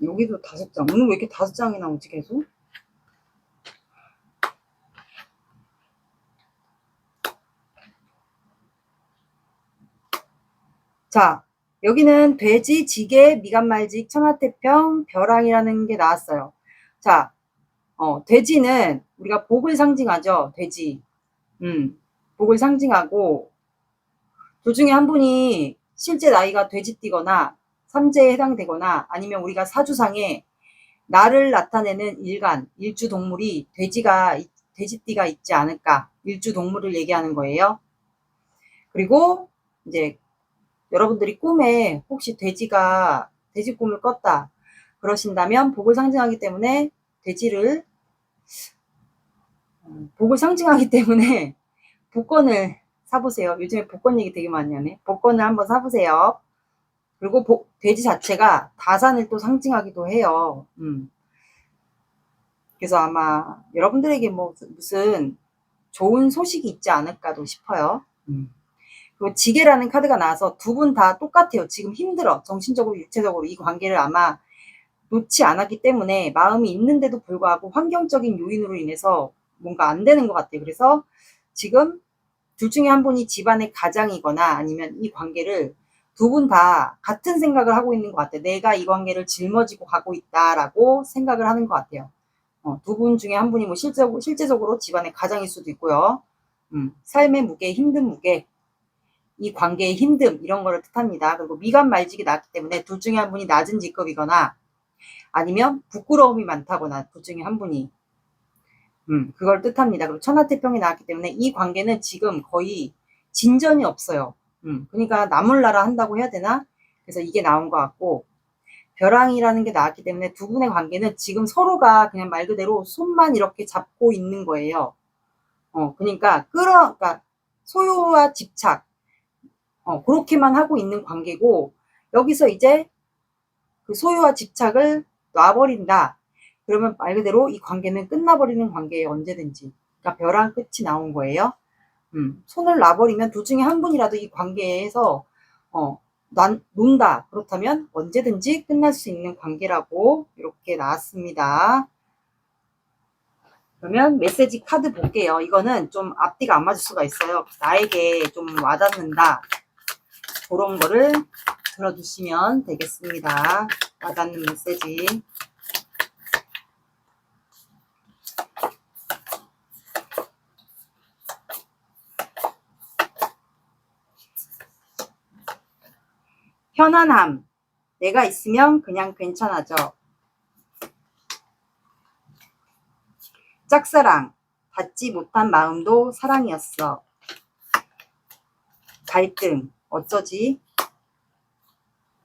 여기도 5장. 오늘 왜 이렇게 5장이 나오지 계속? 자, 여기는 돼지, 지게, 미간말직, 천하태평, 벼랑이라는 게 나왔어요. 자, 돼지는 우리가 복을 상징하죠. 돼지. 복을 상징하고, 둘 중에 한 분이 실제 나이가 돼지띠거나 삼재에 해당되거나 아니면 우리가 사주상에 나를 나타내는 일간, 일주 동물이 돼지띠가 있지 않을까. 일주 동물을 얘기하는 거예요. 그리고 이제 여러분들이 꿈에 혹시 돼지 꿈을 꿨다 그러신다면 복을 상징하기 때문에 복을 상징하기 때문에 복권을 사보세요. 요즘에 복권 얘기 되게 많이 하네. 복권을 한번 사보세요. 그리고 돼지 자체가 다산을 또 상징하기도 해요. 그래서 아마 여러분들에게 뭐 무슨 좋은 소식이 있지 않을까도 싶어요. 그리고 지게라는 카드가 나와서 두 분 다 똑같아요. 지금 힘들어. 정신적으로, 육체적으로 이 관계를 아마 놓지 않았기 때문에 마음이 있는데도 불구하고 환경적인 요인으로 인해서 뭔가 안 되는 것 같아요. 그래서 지금 둘 중에 한 분이 집안의 가장이거나 아니면 이 관계를 두 분 다 같은 생각을 하고 있는 것 같아요. 내가 이 관계를 짊어지고 가고 있다라고 생각을 하는 것 같아요. 두 분 중에 한 분이 뭐 실제적으로 집안의 가장일 수도 있고요. 삶의 무게, 힘든 무게, 이 관계의 힘듦 이런 거를 뜻합니다. 그리고 미간 말직이 나왔기 때문에 둘 중에 한 분이 낮은 직급이거나 아니면 부끄러움이 많다거나 둘 중에 한 분이 그걸 뜻합니다. 그리고 천하태평이 나왔기 때문에 이 관계는 지금 거의 진전이 없어요. 그러니까 나몰라라 한다고 해야 되나? 그래서 이게 나온 것 같고 벼랑이라는 게 나왔기 때문에 두 분의 관계는 지금 서로가 그냥 말 그대로 손만 이렇게 잡고 있는 거예요. 그러니까 소유와 집착 그렇게만 하고 있는 관계고 여기서 이제 그 소유와 집착을 놔버린다. 그러면 말 그대로 이 관계는 끝나버리는 관계예요. 언제든지. 그러니까 벼랑 끝이 나온 거예요. 손을 놔버리면 둘 중에 한 분이라도 이 관계에서 논다. 그렇다면 언제든지 끝날 수 있는 관계라고 이렇게 나왔습니다. 그러면 메시지 카드 볼게요. 이거는 좀 앞뒤가 안 맞을 수가 있어요. 나에게 좀 와닿는다. 그런 거를 들어주시면 되겠습니다. 와닿는 메시지. 편안함. 내가 있으면 그냥 괜찮아져. 짝사랑. 닿지 못한 마음도 사랑이었어. 갈등. 어쩌지?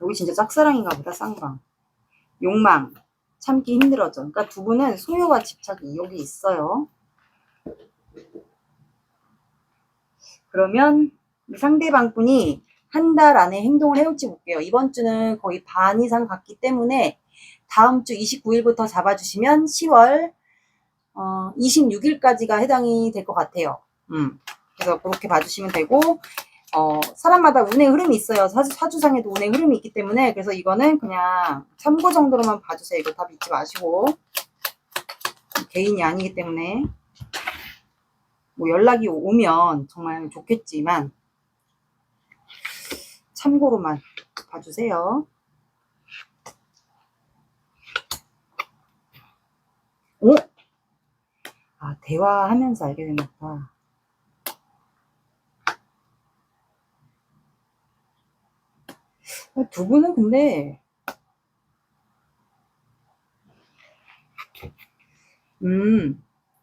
여기 진짜 짝사랑인가 보다. 쌍방. 욕망. 참기 힘들어져. 그러니까 두 분은 소유와 집착이 여기 있어요. 그러면 이 상대방 분이 한 달 안에 행동을 해올지 볼게요. 이번 주는 거의 반 이상 갔기 때문에 다음 주 29일부터 잡아주시면 10월 26일까지가 해당이 될 것 같아요. 그래서 그렇게 봐주시면 되고 사람마다 운의 흐름이 있어요. 사주상에도 운의 흐름이 있기 때문에 그래서 이거는 그냥 참고 정도로만 봐주세요. 이거 다 믿지 마시고 개인이 아니기 때문에 뭐 연락이 오면 정말 좋겠지만 참고로만 봐주세요. 오? 대화하면서 알게 된 거다. 두 분은 근데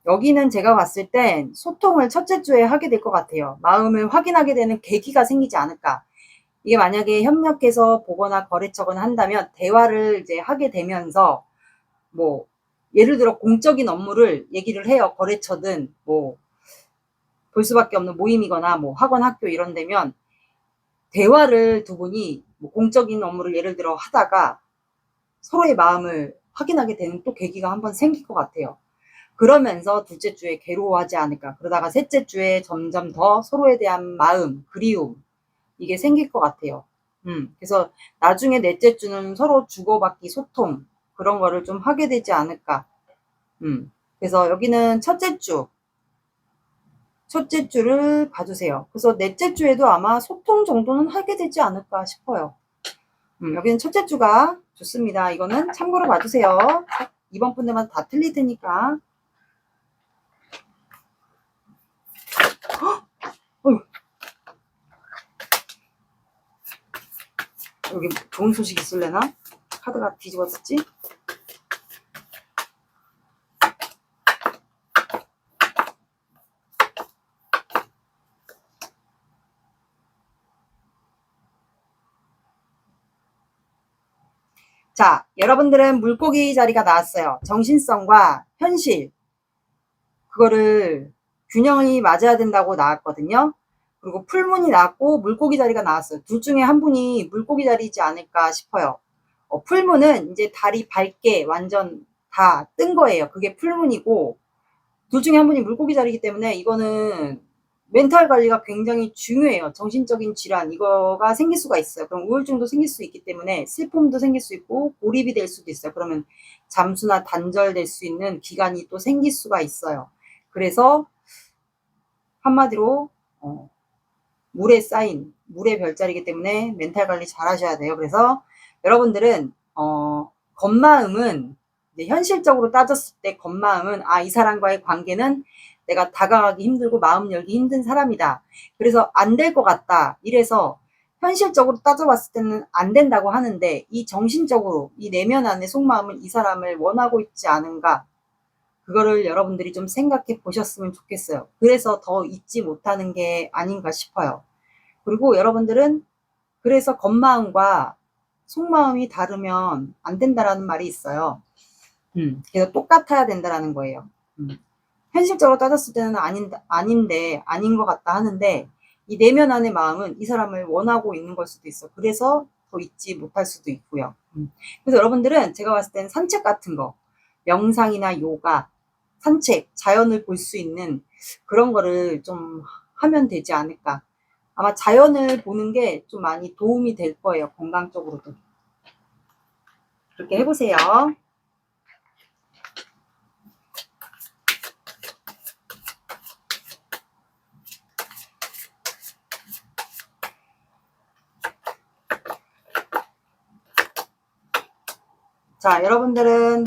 여기는 제가 봤을 땐 소통을 첫째 주에 하게 될 것 같아요. 마음을 확인하게 되는 계기가 생기지 않을까. 이게 만약에 협력해서 보거나 거래처거나 한다면 대화를 이제 하게 되면서 뭐 예를 들어 공적인 업무를 얘기를 해요. 거래처든 뭐 볼 수밖에 없는 모임이거나 뭐 학원 학교 이런 데면 대화를 두 분이 뭐 공적인 업무를 예를 들어 하다가 서로의 마음을 확인하게 되는 또 계기가 한번 생길 것 같아요. 그러면서 둘째 주에 괴로워하지 않을까. 그러다가 셋째 주에 점점 더 서로에 대한 마음, 그리움 이게 생길 것 같아요. 그래서 나중에 넷째 주는 서로 주고받기 소통 그런 거를 좀 하게 되지 않을까. 그래서 여기는 첫째 주를 봐주세요. 그래서 넷째 주에도 아마 소통 정도는 하게 되지 않을까 싶어요. 여기는 첫째 주가 좋습니다. 이거는 참고로 봐주세요. 이번 분들마다 다 틀릴 테니까. 여기 좋은 소식 있을래나? 카드가 뒤집어졌지? 자, 여러분들은 물고기 자리가 나왔어요. 정신성과 현실, 그거를 균형이 맞아야 된다고 나왔거든요. 그리고 풀문이 나왔고 물고기 자리가 나왔어요. 둘 중에 한 분이 물고기 자리이지 않을까 싶어요. 풀문은 이제 달이 밝게 완전 다 뜬 거예요. 그게 풀문이고, 둘 중에 한 분이 물고기 자리이기 때문에 이거는 멘탈 관리가 굉장히 중요해요. 정신적인 질환 이거가 생길 수가 있어요. 그럼 우울증도 생길 수 있기 때문에 슬픔도 생길 수 있고 고립이 될 수도 있어요. 그러면 잠수나 단절될 수 있는 기간이 또 생길 수가 있어요. 그래서 한마디로 물에 쌓인 물의 별자리이기 때문에 멘탈 관리 잘 하셔야 돼요. 그래서 여러분들은 겉마음은 현실적으로 따졌을 때 겉마음은 이 사람과의 관계는 내가 다가가기 힘들고 마음 열기 힘든 사람이다. 그래서 안 될 것 같다. 이래서 현실적으로 따져봤을 때는 안 된다고 하는데 이 정신적으로 이 내면 안에 속마음은 이 사람을 원하고 있지 않은가. 그거를 여러분들이 좀 생각해 보셨으면 좋겠어요. 그래서 더 잊지 못하는 게 아닌가 싶어요. 그리고 여러분들은 그래서 겉마음과 속마음이 다르면 안 된다라는 말이 있어요. 그래서 똑같아야 된다라는 거예요. 현실적으로 따졌을 때는 아닌 것 같다 하는데 이 내면 안의 마음은 이 사람을 원하고 있는 걸 수도 있어. 그래서 더 잊지 못할 수도 있고요. 그래서 여러분들은 제가 봤을 때는 산책 같은 거, 명상이나 요가, 산책, 자연을 볼 수 있는 그런 거를 좀 하면 되지 않을까. 아마 자연을 보는 게 좀 많이 도움이 될 거예요. 건강적으로도. 그렇게 해보세요. 자, 여러분들은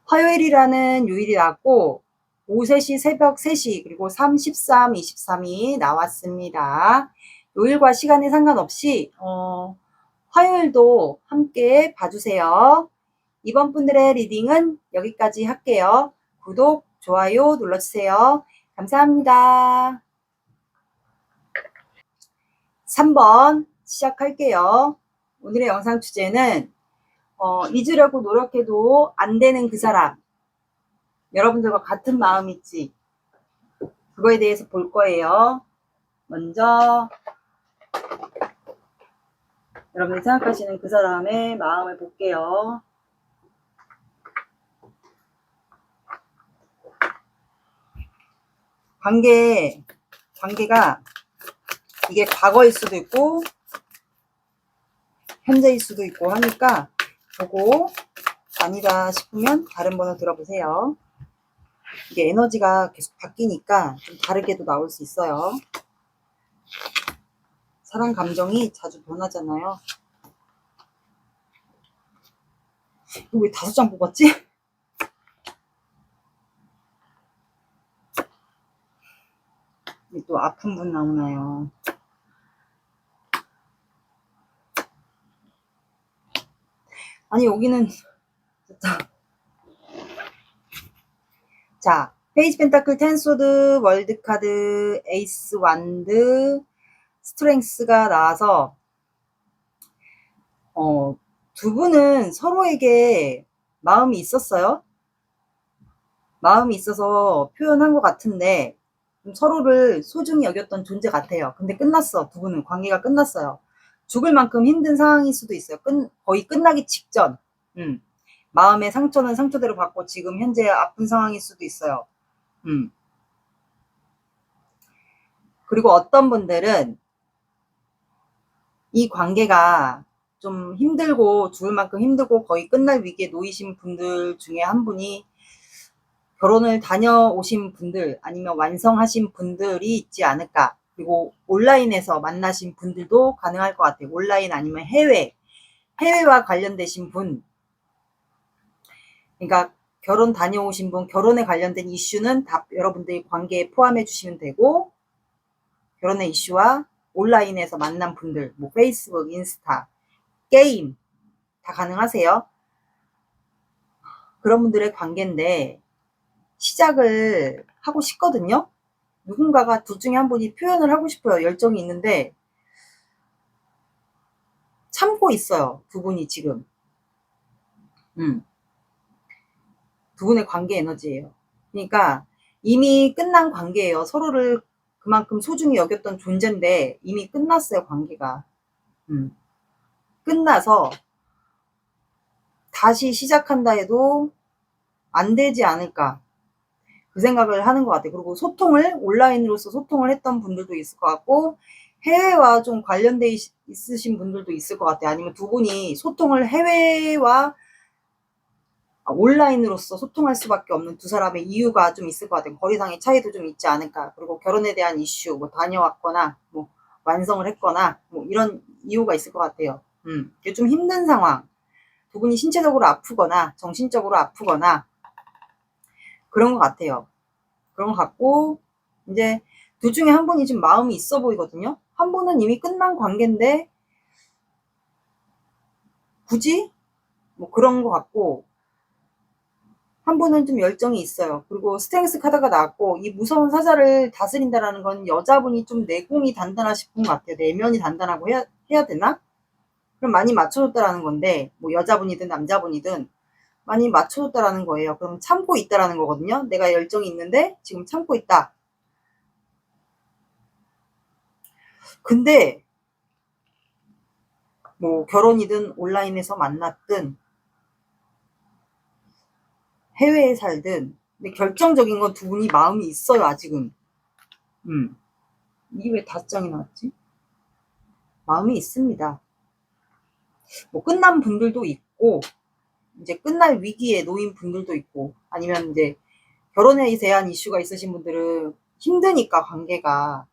화요일이라는 요일이 나왔고 오후 3시, 새벽 3시, 그리고 3, 13, 23이 나왔습니다. 요일과 시간에 상관없이 화요일도 함께 봐주세요. 이번 분들의 리딩은 여기까지 할게요. 구독, 좋아요 눌러주세요. 감사합니다. 3번 시작할게요. 오늘의 영상 주제는 잊으려고 노력해도 안 되는 그 사람. 여러분들과 같은 마음이지. 그거에 대해서 볼 거예요. 먼저 여러분이 생각하시는 그 사람의 마음을 볼게요. 관계가 이게 과거일 수도 있고 현재일 수도 있고 하니까 보고 아니다 싶으면 다른 번호 들어보세요. 이게 에너지가 계속 바뀌니까 좀 다르게도 나올 수 있어요. 사람 감정이 자주 변하잖아요. 이거 왜 5장 뽑았지? 또 아픈 분 나오나요? 아니 여기는 진짜. 자, 페이지 펜타클, 텐소드, 월드카드, 에이스 완드, 스트렝스가 나와서 두 분은 서로에게 마음이 있었어요. 마음이 있어서 표현한 것 같은데 서로를 소중히 여겼던 존재 같아요. 근데 끝났어. 두 분은 관계가 끝났어요. 죽을 만큼 힘든 상황일 수도 있어요. 거의 끝나기 직전. 마음의 상처는 상처대로 받고 지금 현재 아픈 상황일 수도 있어요. 그리고 어떤 분들은 이 관계가 좀 힘들고 죽을 만큼 힘들고 거의 끝날 위기에 놓이신 분들 중에 한 분이 결혼을 다녀오신 분들 아니면 완성하신 분들이 있지 않을까. 그리고 온라인에서 만나신 분들도 가능할 것 같아요. 온라인 아니면 해외와 관련되신 분. 그러니까 결혼 다녀오신 분, 결혼에 관련된 이슈는 다 여러분들이 관계에 포함해 주시면 되고, 결혼의 이슈와 온라인에서 만난 분들, 뭐 페이스북, 인스타, 게임 다 가능하세요. 그런 분들의 관계인데 시작을 하고 싶거든요. 누군가가 둘 중에 한 분이 표현을 하고 싶어요. 열정이 있는데 참고 있어요. 두 분이 지금. 두 분의 관계 에너지예요. 그러니까 이미 끝난 관계예요. 서로를 그만큼 소중히 여겼던 존재인데 이미 끝났어요. 관계가. 끝나서 다시 시작한다 해도 안 되지 않을까, 그 생각을 하는 것 같아요. 그리고 소통을 온라인으로서 소통을 했던 분들도 있을 것 같고, 해외와 좀 관련돼 있으신 분들도 있을 것 같아요. 아니면 두 분이 소통을 해외와 온라인으로서 소통할 수밖에 없는 두 사람의 이유가 좀 있을 것 같아요. 거리상의 차이도 좀 있지 않을까. 그리고 결혼에 대한 이슈, 뭐 다녀왔거나 뭐 완성을 했거나 뭐 이런 이유가 있을 것 같아요. 이게 좀 힘든 상황, 두 분이 신체적으로 아프거나 정신적으로 아프거나 그런 것 같아요. 그런 것 같고, 이제 둘 중에 한 분이 지금 마음이 있어 보이거든요. 한 분은 이미 끝난 관계인데 굳이 뭐 그런 것 같고, 한 분은 좀 열정이 있어요. 그리고 스트렝스 카드가 나왔고, 이 무서운 사자를 다스린다라는 건 여자분이 좀 내공이 단단하신 분 같아요. 내면이 단단하고 해야 되나? 그럼 많이 맞춰줬다라는 건데, 뭐 여자분이든 남자분이든 많이 맞춰줬다라는 거예요. 그럼 참고 있다라는 거거든요. 내가 열정이 있는데 지금 참고 있다. 근데 뭐 결혼이든 온라인에서 만났든 해외에 살든, 근데 결정적인 건 두 분이 마음이 있어요. 아직은. 이게 왜 5장이 나왔지? 마음이 있습니다. 뭐 끝난 분들도 있고, 이제 끝날 위기에 놓인 분들도 있고, 아니면 이제 결혼에 대한 이슈가 있으신 분들은 힘드니까 관계가,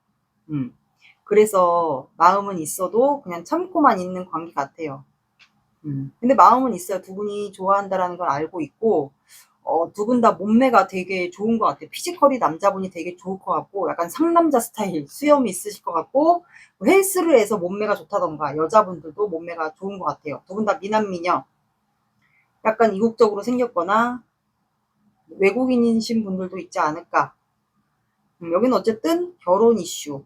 그래서 마음은 있어도 그냥 참고만 있는 관계 같아요. 근데 마음은 있어요. 두 분이 좋아한다라는 걸 알고 있고, 두 분 다 몸매가 되게 좋은 것 같아요. 피지컬이 남자분이 되게 좋을 것 같고, 약간 상남자 스타일, 수염이 있으실 것 같고, 뭐 헬스를 해서 몸매가 좋다던가, 여자분들도 몸매가 좋은 것 같아요. 두 분 다 미남미녀, 약간 이국적으로 생겼거나, 외국인이신 분들도 있지 않을까. 여기는 어쨌든 결혼 이슈,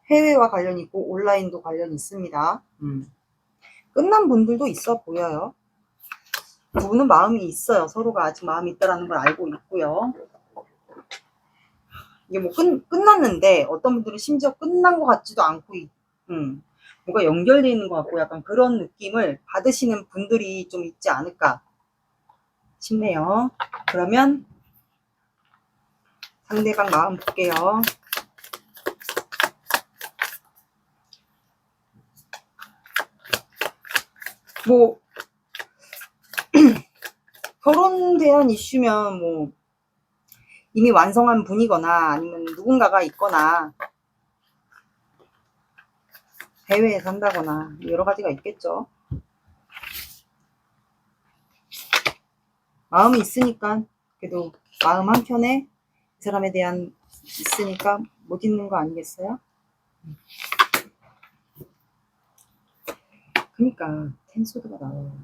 해외와 관련 있고, 온라인도 관련 있습니다. 끝난 분들도 있어 보여요. 두 분은 마음이 있어요. 서로가 아직 마음이 있다라는 걸 알고 있고요. 이게 뭐 끝났는데 어떤 분들은 심지어 끝난 것 같지도 않고, 뭔가 연결되어 있는 것 같고, 약간 그런 느낌을 받으시는 분들이 좀 있지 않을까 싶네요. 그러면 상대방 마음 볼게요. 뭐 결혼에 대한 이슈면 뭐 이미 완성한 분이거나 아니면 누군가가 있거나 해외에 산다거나 여러 가지가 있겠죠. 마음이 있으니까, 그래도 마음 한켠에 이 사람에 대한 있으니까 못 있는 거 아니겠어요? 그러니까 텐소드가 나와요.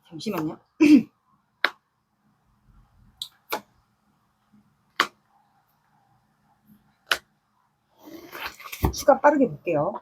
잠시만요. 수가 빠르게 볼게요.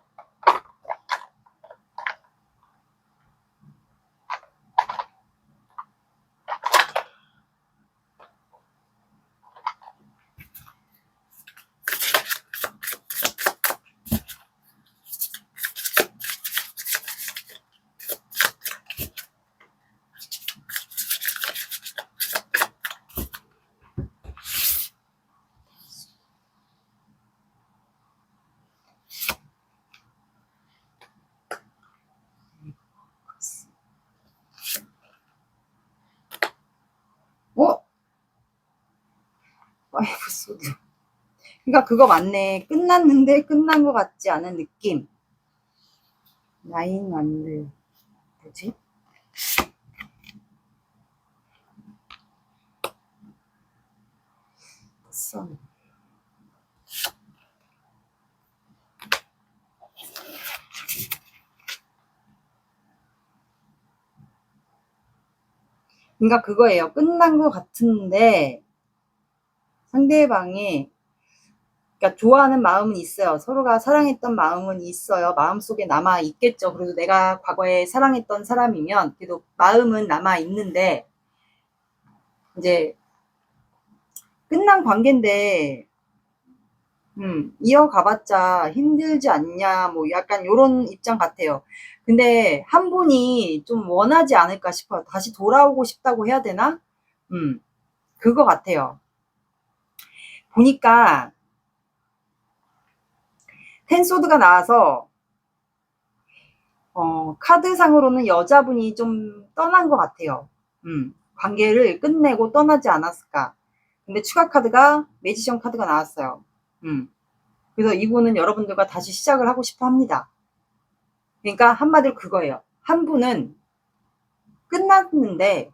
어? 5 소드. 그러니까 그거 맞네. 끝났는데 끝난 것 같지 않은 느낌. 9 완드. 뭐지? 선. 그러니까 그거예요. 끝난 것 같은데 상대방이 그러니까 좋아하는 마음은 있어요. 서로가 사랑했던 마음은 있어요. 마음속에 남아 있겠죠. 그래도 내가 과거에 사랑했던 사람이면 그래도 마음은 남아 있는데 이제 끝난 관계인데 이어가봤자 힘들지 않냐 뭐 약간 요런 입장 같아요. 근데 한 분이 좀 원하지 않을까 싶어요. 다시 돌아오고 싶다고 해야 되나? 그거 같아요. 보니까 텐소드가 나와서 카드상으로는 여자분이 좀 떠난 것 같아요. 관계를 끝내고 떠나지 않았을까. 근데 추가 카드가 매지션 카드가 나왔어요. 그래서 이분은 여러분들과 다시 시작을 하고 싶어 합니다. 그러니까 한마디로 그거예요. 한 분은 끝났는데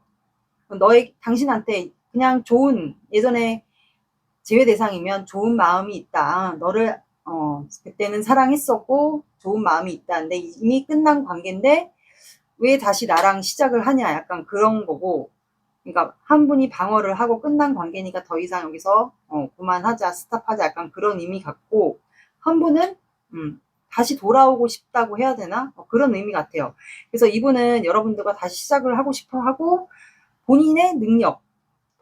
당신한테 그냥 좋은 예전에 제외 대상이면 좋은 마음이 있다. 너를 그때는 사랑했었고 좋은 마음이 있다. 근데 이미 끝난 관계인데 왜 다시 나랑 시작을 하냐. 약간 그런 거고. 그러니까 한 분이 방어를 하고 끝난 관계니까 더 이상 여기서 그만하자, 스탑하자. 약간 그런 의미 같고 한 분은 다시 돌아오고 싶다고 해야 되나? 그런 의미 같아요. 그래서 이분은 여러분들과 다시 시작을 하고 싶어 하고 본인의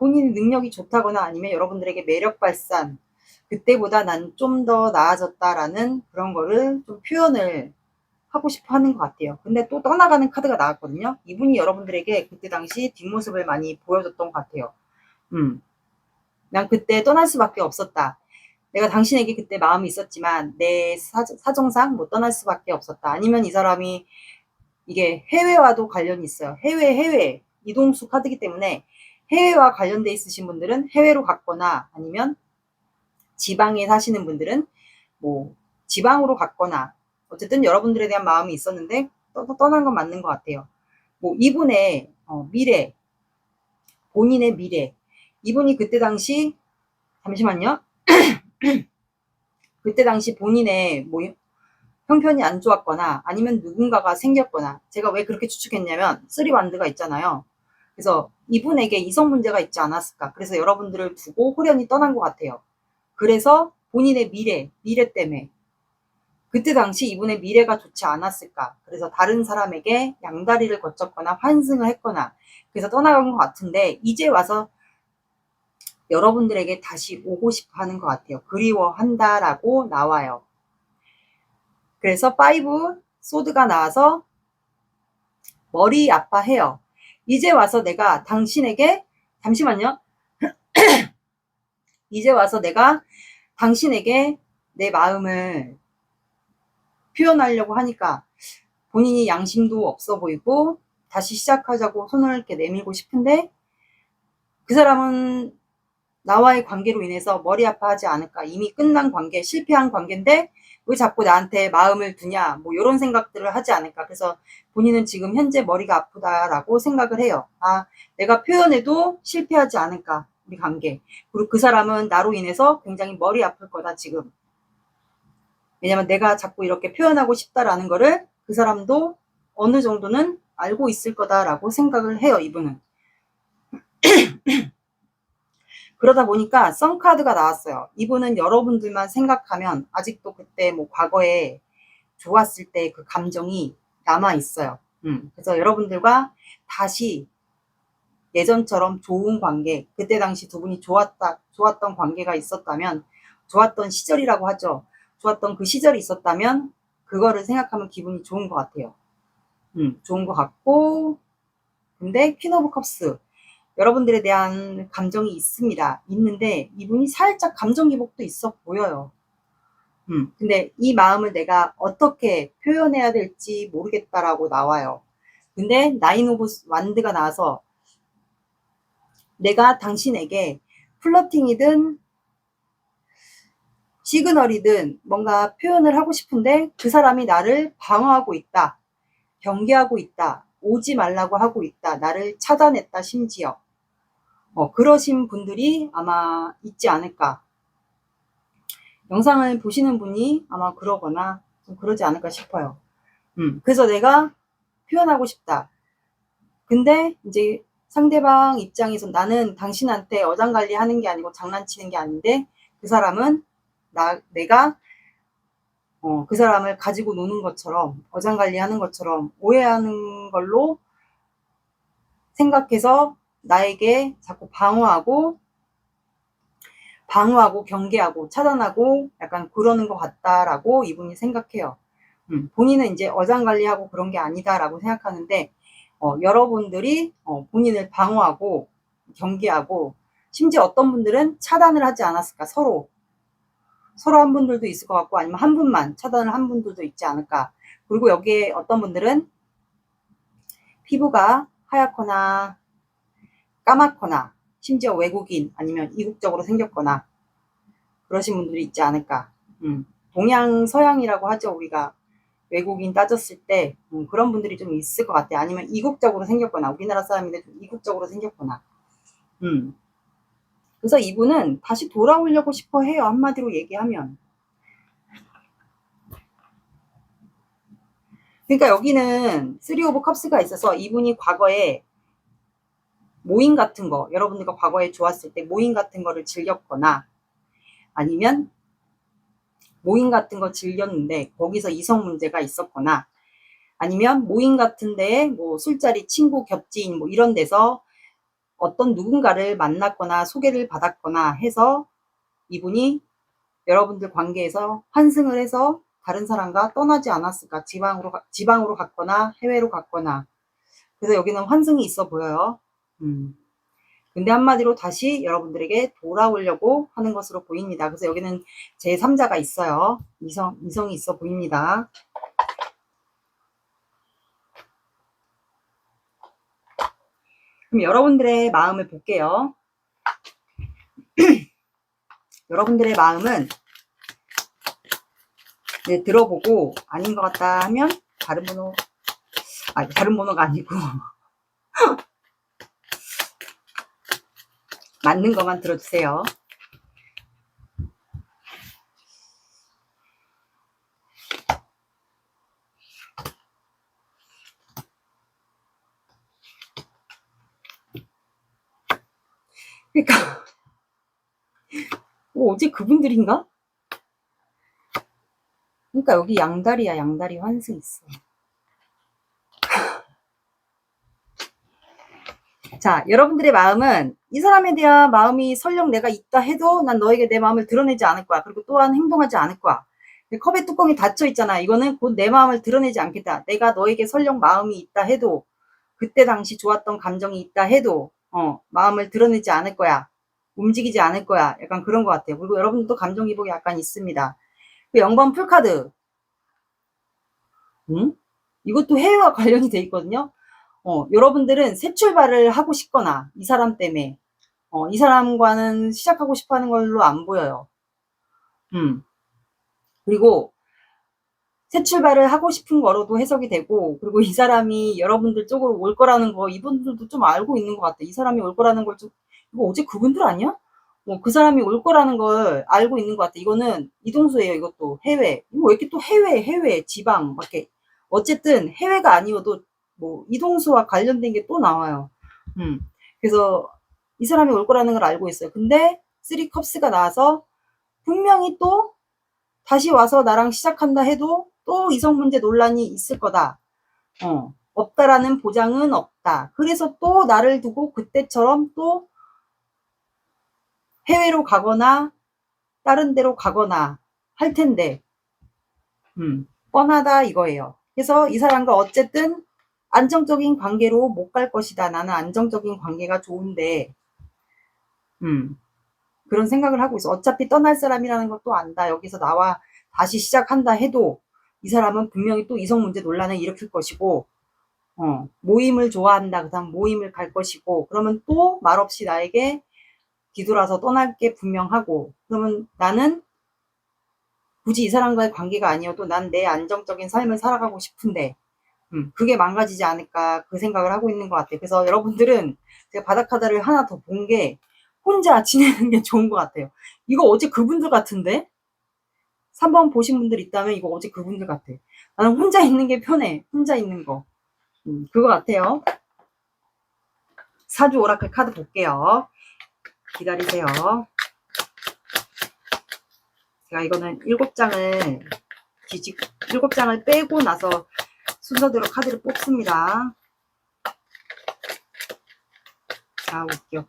능력이 좋다거나 아니면 여러분들에게 매력 발산, 그때보다 난 좀 더 나아졌다라는 그런 거를 좀 표현을 하고 싶어 하는 것 같아요. 근데 또 떠나가는 카드가 나왔거든요. 이분이 여러분들에게 그때 당시 뒷모습을 많이 보여줬던 것 같아요. 난 그때 떠날 수밖에 없었다. 내가 당신에게 그때 마음이 있었지만 내 사정상 못 떠날 수밖에 없었다. 아니면 이 사람이 이게 해외와도 관련이 있어요. 해외 이동수 카드이기 때문에 해외와 관련돼 있으신 분들은 해외로 갔거나 아니면 지방에 사시는 분들은 뭐 지방으로 갔거나 어쨌든 여러분들에 대한 마음이 있었는데 떠난 건 맞는 것 같아요. 뭐 이분의 미래, 본인의 미래, 이분이 그때 당시 잠시만요. 그때 당시 본인의 뭐 형편이 안 좋았거나 아니면 누군가가 생겼거나 제가 왜 그렇게 추측했냐면 쓰리완드가 있잖아요. 그래서 이분에게 이성 문제가 있지 않았을까. 그래서 여러분들을 두고 홀연히 떠난 것 같아요. 그래서 본인의 미래 때문에 그때 당시 이분의 미래가 좋지 않았을까. 그래서 다른 사람에게 양다리를 거쳤거나 환승을 했거나 그래서 떠나간 것 같은데 이제 와서 여러분들에게 다시 오고 싶어 하는 것 같아요. 그리워한다라고 나와요. 그래서 5 소드가 나와서 머리 아파해요. 이제 와서 내가 당신에게 잠시만요. 이제 와서 내가 당신에게 내 마음을 표현하려고 하니까 본인이 양심도 없어 보이고 다시 시작하자고 손을 이렇게 내밀고 싶은데 그 사람은 나와의 관계로 인해서 머리 아파하지 않을까. 이미 끝난 관계, 실패한 관계인데 왜 자꾸 나한테 마음을 두냐. 뭐 이런 생각들을 하지 않을까. 그래서 본인은 지금 현재 머리가 아프다라고 생각을 해요. 아, 내가 표현해도 실패하지 않을까. 우리 관계. 그리고 그 사람은 나로 인해서 굉장히 머리 아플 거다 지금. 왜냐면 내가 자꾸 이렇게 표현하고 싶다라는 거를 그 사람도 어느 정도는 알고 있을 거다라고 생각을 해요. 이분은. 그러다 보니까 썬카드가 나왔어요. 이분은 여러분들만 생각하면 아직도 그때 뭐 과거에 좋았을 때 그 감정이 남아 있어요. 그래서 여러분들과 다시 예전처럼 좋은 관계, 그때 당시 두 분이 좋았던 관계가 있었다면, 좋았던 시절이라고 하죠. 좋았던 그 시절이 있었다면 그거를 생각하면 기분이 좋은 것 같아요. 좋은 것 같고, 근데 퀸 오브 컵스 여러분들에 대한 감정이 있습니다. 있는데 이분이 살짝 감정 기복도 있어 보여요. 근데 이 마음을 내가 어떻게 표현해야 될지 모르겠다라고 나와요. 근데 나인 오브 완드가 나와서 내가 당신에게 플러팅이든 시그널이든 뭔가 표현을 하고 싶은데 그 사람이 나를 방어하고 있다. 경계하고 있다. 오지 말라고 하고 있다. 나를 차단했다 심지어. 그러신 분들이 아마 있지 않을까. 영상을 보시는 분이 아마 그러거나 좀 그러지 않을까 싶어요. 그래서 내가 표현하고 싶다. 근데 이제 상대방 입장에서 나는 당신한테 어장관리 하는 게 아니고 장난치는 게 아닌데 그 사람은 내가 그 사람을 가지고 노는 것처럼 어장관리 하는 것처럼 오해하는 걸로 생각해서 나에게 자꾸 방어하고 경계하고 차단하고 약간 그러는 것 같다라고 이분이 생각해요. 본인은 이제 어장관리하고 그런 게 아니다라고 생각하는데 여러분들이 본인을 방어하고 경계하고 심지어 어떤 분들은 차단을 하지 않았을까, 서로 한 분들도 있을 것 같고, 아니면 한 분만 차단을 한 분들도 있지 않을까. 그리고 여기에 어떤 분들은 피부가 하얗거나 까맣거나 심지어 외국인 아니면 이국적으로 생겼거나 그러신 분들이 있지 않을까. 동양 서양이라고 하죠, 우리가 외국인 따졌을 때. 그런 분들이 좀 있을 것 같아요. 아니면 이국적으로 생겼거나, 우리나라 사람인데 좀 이국적으로 생겼거나. 그래서 이분은 다시 돌아오려고 싶어 해요, 한마디로 얘기하면. 그러니까 여기는 3 오브 컵스가 있어서 이분이 과거에 모임 같은 거, 여러분들과 과거에 좋았을 때 모임 같은 거를 즐겼거나, 아니면 모임 같은 거 즐겼는데 거기서 이성 문제가 있었거나, 아니면 모임 같은 데에 뭐 술자리, 친구, 겹지인 뭐 이런 데서 어떤 누군가를 만났거나 소개를 받았거나 해서 이분이 여러분들 관계에서 환승을 해서 다른 사람과 떠나지 않았을까. 지방으로 갔거나 해외로 갔거나. 그래서 여기는 환승이 있어 보여요. 근데 한마디로 다시 여러분들에게 돌아오려고 하는 것으로 보입니다. 그래서 여기는 제3자가 있어요. 이성이 있어 보입니다. 그럼 여러분들의 마음을 볼게요. 여러분들의 마음은 네, 들어보고 아닌 것 같다 하면 다른 번호가 아니고 맞는 것만 들어주세요. 그러니까 어제 그분들인가? 그러니까 여기 양다리야. 양다리 환승 있어. 자, 여러분들의 마음은 이 사람에 대한 마음이 설령 내가 있다 해도 난 너에게 내 마음을 드러내지 않을 거야. 그리고 또한 행동하지 않을 거야. 컵의 뚜껑이 닫혀 있잖아. 이거는 곧 내 마음을 드러내지 않겠다. 내가 너에게 설령 마음이 있다 해도, 그때 당시 좋았던 감정이 있다 해도 마음을 드러내지 않을 거야. 움직이지 않을 거야. 약간 그런 것 같아요. 그리고 여러분들도 감정 기복이 약간 있습니다. 그 0번 풀카드. 이것도 해외와 관련이 돼 있거든요. 여러분들은 새 출발을 하고 싶거나 이 사람 때문에 이 사람과는 시작하고 싶어 하는 걸로 안 보여요. 그리고 새 출발을 하고 싶은 거로도 해석이 되고, 그리고 이 사람이 여러분들 쪽으로 올 거라는 거 이분들도 좀 알고 있는 것 같아. 이 사람이 올 거라는 걸 좀, 이거 어제 그분들 아니야? 그 사람이 올 거라는 걸 알고 있는 것 같아. 이거는 이동수예요. 이것도 해외. 이거 왜 이렇게 또 해외, 지방, 막 이렇게. 어쨌든 해외가 아니어도 뭐 이동수와 관련된 게 또 나와요. 그래서 이 사람이 올 거라는 걸 알고 있어요. 근데 3 컵스가 나와서 분명히 또 다시 와서 나랑 시작한다 해도 또 이성 문제 논란이 있을 거다. 없다라는 보장은 없다. 그래서 또 나를 두고 그때처럼 또 해외로 가거나 다른 데로 가거나 할 텐데, 뻔하다 이거예요. 그래서 이 사람과 어쨌든 안정적인 관계로 못 갈 것이다. 나는 안정적인 관계가 좋은데, 그런 생각을 하고 있어. 어차피 떠날 사람이라는 것도 안다. 여기서 나와 다시 시작한다 해도 이 사람은 분명히 또 이성 문제 논란을 일으킬 것이고, 모임을 좋아한다. 그 다음 모임을 갈 것이고, 그러면 또 말없이 나에게 뒤돌아서 떠날 게 분명하고, 그러면 나는 굳이 이 사람과의 관계가 아니어도 난 내 안정적인 삶을 살아가고 싶은데, 그게 망가지지 않을까 그 생각을 하고 있는 것 같아요. 그래서 여러분들은 제가 바닥카드를 하나 더 본 게 혼자 지내는 게 좋은 것 같아요. 이거 어제 그분들 같은데? 3번 보신 분들 있다면 이거 어제 그분들 같아. 나는 혼자 있는 게 편해. 혼자 있는 거. 그거 같아요. 사주 오라클 카드 볼게요. 기다리세요. 제가 이거는 7장을 7장을 빼고 나서 순서대로 카드를 뽑습니다. 자, 웃겨.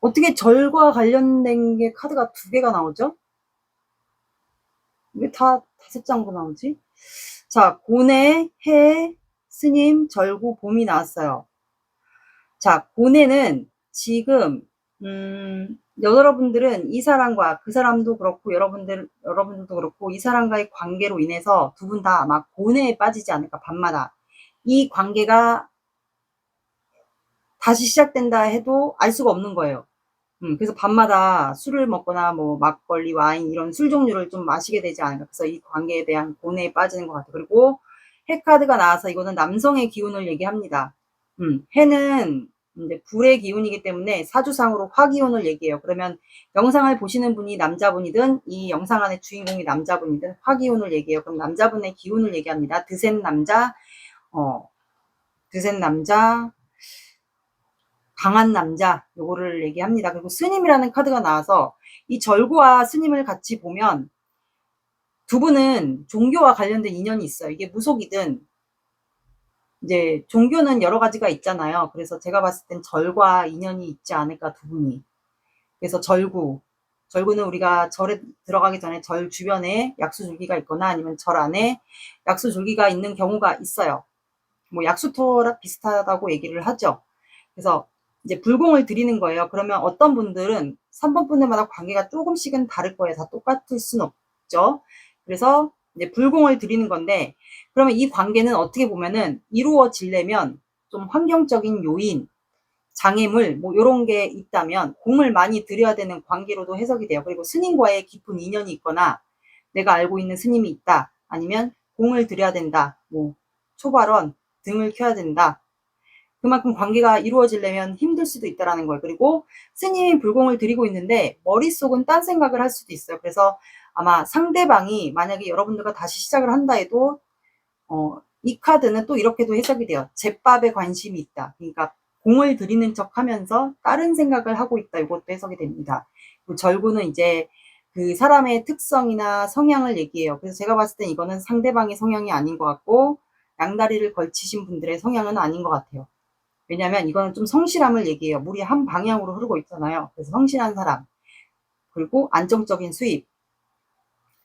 어떻게 절과 관련된 게 카드가 2개가 나오죠? 왜 다 5장으로 나오지? 자, 고뇌, 해, 스님, 절구, 봄이 나왔어요. 자, 고뇌는 지금 여러분들은 이 사람과 그 사람도 그렇고 여러분들도 그렇고 이 사람과의 관계로 인해서 두 분 다 아마 고뇌에 빠지지 않을까 밤마다. 이 관계가 다시 시작된다 해도 알 수가 없는 거예요. 그래서 밤마다 술을 먹거나 뭐 막걸리, 와인 이런 술 종류를 좀 마시게 되지 않을까. 그래서 이 관계에 대한 고뇌에 빠지는 것 같아요. 그리고 해 카드가 나와서 이거는 남성의 기운을 얘기합니다. 해는 이제 불의 기운이기 때문에 사주상으로 화 기운을 얘기해요. 그러면 영상을 보시는 분이 남자분이든 이 영상 안에 주인공이 남자분이든 화 기운을 얘기해요. 그럼 남자분의 기운을 얘기합니다. 드센 남자, 강한 남자, 요거를 얘기합니다. 그리고 스님이라는 카드가 나와서 이 절구와 스님을 같이 보면 두 분은 종교와 관련된 인연이 있어요. 이게 무속이든 이제 종교는 여러 가지가 있잖아요. 그래서 제가 봤을 땐 절과 인연이 있지 않을까, 두 분이. 그래서 절구는 우리가 절에 들어가기 전에 절 주변에 약수줄기가 있거나 아니면 절 안에 약수줄기가 있는 경우가 있어요. 뭐 약수터랑 비슷하다고 얘기를 하죠. 그래서 이제 불공을 드리는 거예요. 그러면 어떤 분들은 3번 분들마다 관계가 조금씩은 다를 거예요. 다 똑같을 수는 없죠. 그래서 이제 불공을 드리는 건데, 그러면 이 관계는 어떻게 보면은 이루어지려면 좀 환경적인 요인, 장애물 뭐 이런 게 있다면 공을 많이 들여야 되는 관계로도 해석이 돼요. 그리고 스님과의 깊은 인연이 있거나 내가 알고 있는 스님이 있다. 아니면 공을 들여야 된다. 뭐 초발언 등을 켜야 된다. 그만큼 관계가 이루어지려면 힘들 수도 있다라는 거예요. 그리고 스님이 불공을 드리고 있는데 머릿속은 딴 생각을 할 수도 있어요. 그래서 아마 상대방이 만약에 여러분들과 다시 시작을 한다 해도 이 카드는 또 이렇게도 해석이 돼요. 제밥에 관심이 있다. 그러니까 공을 들이는 척 하면서 다른 생각을 하고 있다. 이것도 해석이 됩니다. 그리고 절구는 이제 그 사람의 특성이나 성향을 얘기해요. 그래서 제가 봤을 땐 이거는 상대방의 성향이 아닌 것 같고 양다리를 걸치신 분들의 성향은 아닌 것 같아요. 왜냐면 이거는 좀 성실함을 얘기해요. 물이 한 방향으로 흐르고 있잖아요. 그래서 성실한 사람, 그리고 안정적인 수입,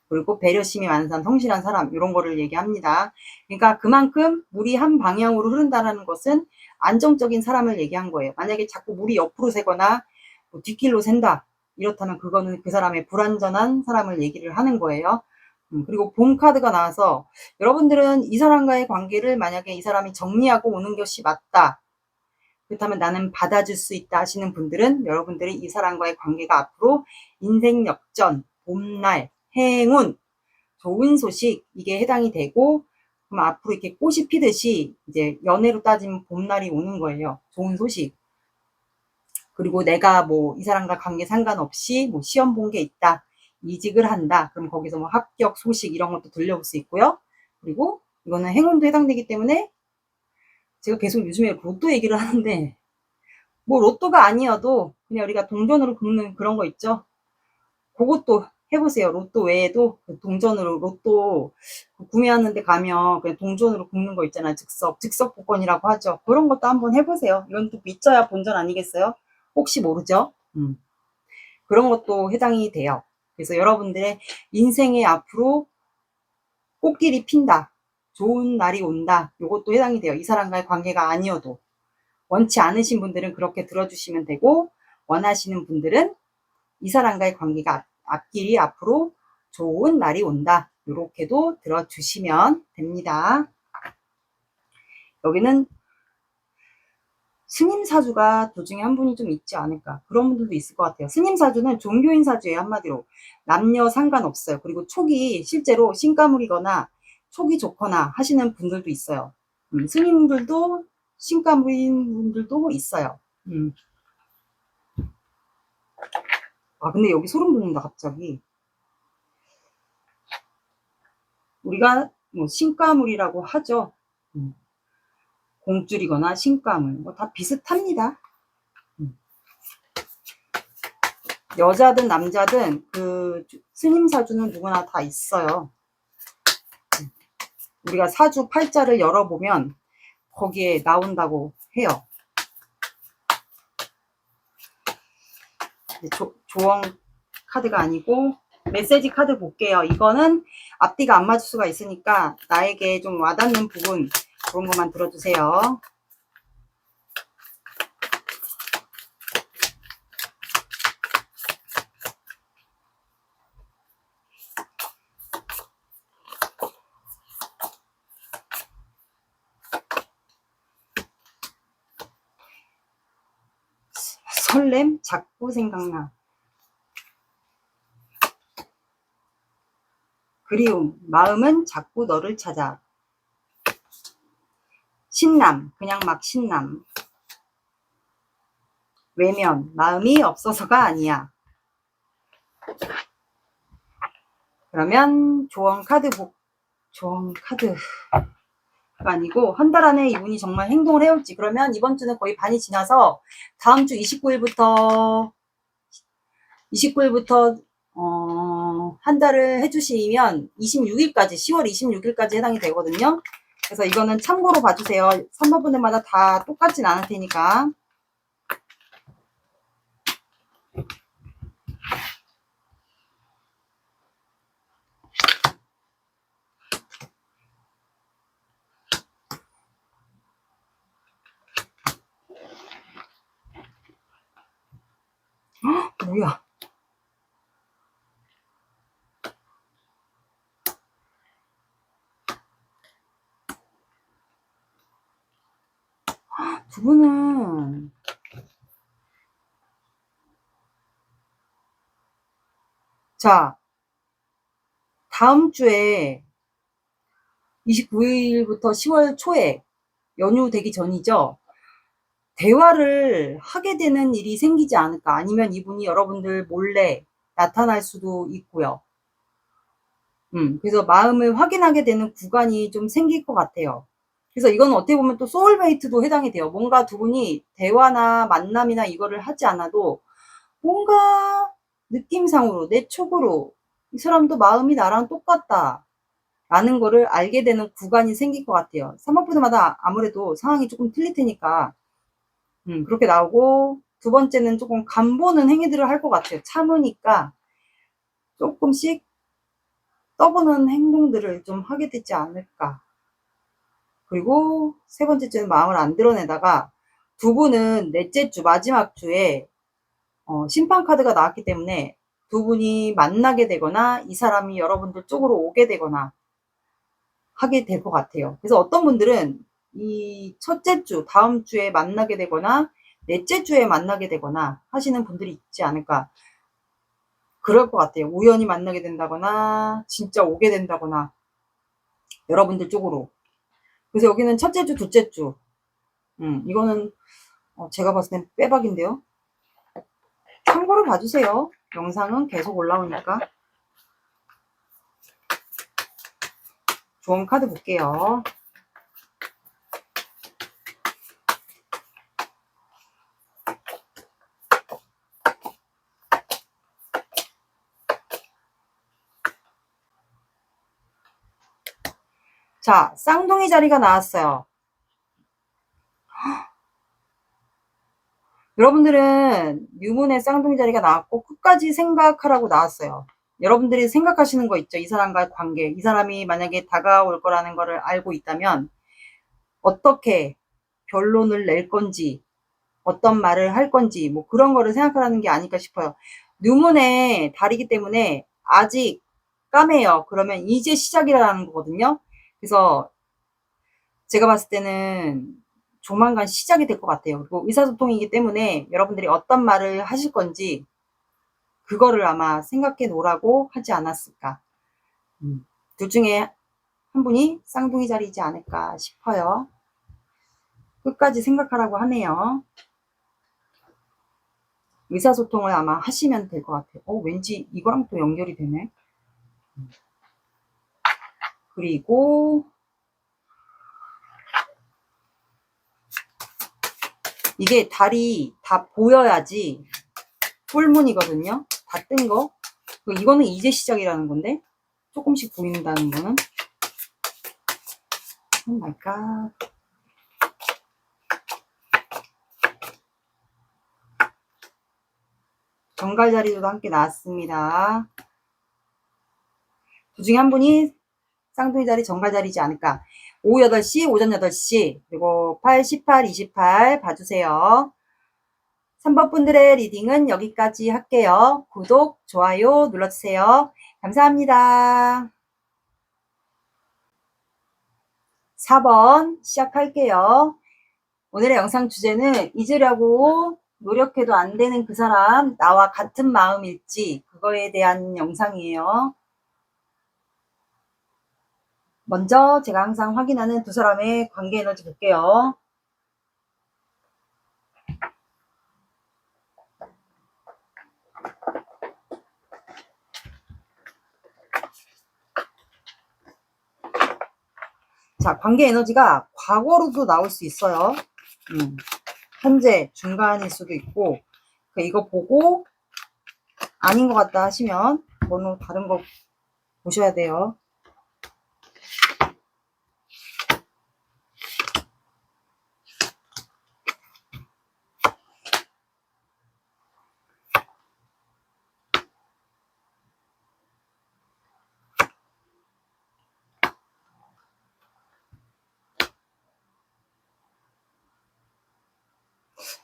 그리고 배려심이 많은 사람, 성실한 사람, 이런 거를 얘기합니다. 그러니까 그만큼 물이 한 방향으로 흐른다는 것은 안정적인 사람을 얘기한 거예요. 만약에 자꾸 물이 옆으로 새거나 뭐 뒷길로 샌다, 이렇다면 그거는 그 사람의 불완전한 사람을 얘기를 하는 거예요. 그리고 봄 카드가 나와서 여러분들은 이 사람과의 관계를 만약에 이 사람이 정리하고 오는 것이 맞다, 그렇다면 나는 받아줄 수 있다 하시는 분들은 여러분들이 이 사람과의 관계가 앞으로 인생 역전, 봄날, 행운, 좋은 소식, 이게 해당이 되고, 그럼 앞으로 이렇게 꽃이 피듯이 이제 연애로 따지면 봄날이 오는 거예요. 좋은 소식. 그리고 내가 뭐 이 사람과 관계 상관없이 뭐 시험 본 게 있다, 이직을 한다, 그럼 거기서 뭐 합격 소식 이런 것도 들려올 수 있고요. 그리고 이거는 행운도 해당되기 때문에 제가 계속 요즘에 로또 얘기를 하는데, 뭐 로또가 아니어도 그냥 우리가 동전으로 긁는 그런 거 있죠. 그것도 해보세요. 로또 외에도 동전으로 로또 구매하는 데 가면 그냥 동전으로 긁는 거 있잖아요. 즉석 복권이라고 하죠. 그런 것도 한번 해보세요. 이건 또 믿져야 본전 아니겠어요? 혹시 모르죠? 그런 것도 해당이 돼요. 그래서 여러분들의 인생에 앞으로 꽃길이 핀다, 좋은 날이 온다, 이것도 해당이 돼요. 이 사람과의 관계가 아니어도. 원치 않으신 분들은 그렇게 들어주시면 되고, 원하시는 분들은 이 사람과의 관계가 앞길이 앞으로 좋은 날이 온다. 이렇게도 들어주시면 됩니다. 여기는 스님 사주가 도중에 한 분이 좀 있지 않을까. 그런 분들도 있을 것 같아요. 스님 사주는 종교인 사주예요. 한마디로. 남녀 상관없어요. 그리고 촉이 실제로 신가물이거나 촉이 좋거나 하시는 분들도 있어요. 스님들도 신가물인 분들도 있어요. 아, 근데 여기 소름 돋는다, 갑자기. 우리가 뭐 신가물이라고 하죠. 공줄이거나 신가물, 뭐 다 비슷합니다. 여자든 남자든 그 스님 사주는 누구나 다 있어요. 우리가 사주 팔자를 열어보면 거기에 나온다고 해요. 조언 카드가 아니고 메시지 카드 볼게요. 이거는 앞뒤가 안 맞을 수가 있으니까 나에게 좀 와닿는 부분, 그런 것만 들어주세요. 설렘? 자꾸 생각나. 그리움, 마음은 자꾸 너를 찾아. 신남, 그냥 막 신남. 외면, 마음이 없어서가 아니야. 그러면 조언 카드가 아니고 한 달 안에 이분이 정말 행동을 해올지. 그러면 이번 주는 거의 반이 지나서 다음 주 29일부터 한 달을 해주시면 26일까지 10월 26일까지 해당이 되거든요. 그래서 이거는 참고로 봐주세요. 3번 분들마다 다 똑같진 않을 테니까. 헉, 뭐야. 두 분은 자, 다음 주에 29일부터 10월 초에 연휴 되기 전이죠. 대화를 하게 되는 일이 생기지 않을까. 아니면 이분이 여러분들 몰래 나타날 수도 있고요. 그래서 마음을 확인하게 되는 구간이 좀 생길 것 같아요. 그래서 이건 어떻게 보면 또 소울메이트도 해당이 돼요. 뭔가 두 분이 대화나 만남이나 이거를 하지 않아도 뭔가 느낌상으로, 내 촉으로 이 사람도 마음이 나랑 똑같다 라는 거를 알게 되는 구간이 생길 것 같아요. 3번 분들마다 아무래도 상황이 조금 틀릴 테니까 그렇게 나오고, 두 번째는 조금 간보는 행위들을 할 것 같아요. 참으니까 조금씩 떠보는 행동들을 좀 하게 되지 않을까. 그리고 세 번째 주는 마음을 안 드러내다가, 두 분은 넷째 주 마지막 주에 심판 카드가 나왔기 때문에 두 분이 만나게 되거나 이 사람이 여러분들 쪽으로 오게 되거나 하게 될 것 같아요. 그래서 어떤 분들은 이 첫째 주, 다음 주에 만나게 되거나 넷째 주에 만나게 되거나 하시는 분들이 있지 않을까. 그럴 것 같아요. 우연히 만나게 된다거나 진짜 오게 된다거나 여러분들 쪽으로. 그래서 여기는 첫째 주, 둘째 주. 이거는 제가 봤을 땐 빼박인데요. 참고로 봐주세요. 영상은 계속 올라오니까. 좋은 카드 볼게요. 자, 쌍둥이 자리가 나왔어요. 여러분들은 유문의 쌍둥이 자리가 나왔고 끝까지 생각하라고 나왔어요. 여러분들이 생각하시는 거 있죠? 이 사람과의 관계. 이 사람이 만약에 다가올 거라는 거를 알고 있다면 어떻게 결론을 낼 건지, 어떤 말을 할 건지, 뭐 그런 거를 생각하라는 게 아닐까 싶어요. 뉴문의 달이기 때문에 아직 까매요. 그러면 이제 시작이라는 거거든요. 그래서 제가 봤을 때는 조만간 시작이 될 것 같아요. 그리고 의사소통이기 때문에 여러분들이 어떤 말을 하실 건지 그거를 아마 생각해 놓으라고 하지 않았을까. 둘 중에 한 분이 쌍둥이 자리이지 않을까 싶어요. 끝까지 생각하라고 하네요. 의사소통을 아마 하시면 될 것 같아요. 왠지 이거랑 또 연결이 되네. 그리고 이게 달이 다 보여야지 풀문이거든요. 다 뜬 거. 이거는 이제 시작이라는 건데 조금씩 보인다는 거는 오 마이 갓. 정갈 자리도 함께 나왔습니다. 그 중에 한 분이 쌍둥이 자리, 정갈 자리이지 않을까. 오후 8시, 오전 8시, 그리고 8, 18, 28 봐주세요. 3번 분들의 리딩은 여기까지 할게요. 구독, 좋아요 눌러주세요. 감사합니다. 4번 시작할게요. 오늘의 영상 주제는 잊으려고 노력해도 안 되는 그 사람, 나와 같은 마음일지, 그거에 대한 영상이에요. 먼저 제가 항상 확인하는 두 사람의 관계 에너지 볼게요. 자, 관계 에너지가 과거로도 나올 수 있어요. 현재, 중간일 수도 있고, 이거 보고 아닌 것 같다 하시면 번호 다른 거 보셔야 돼요.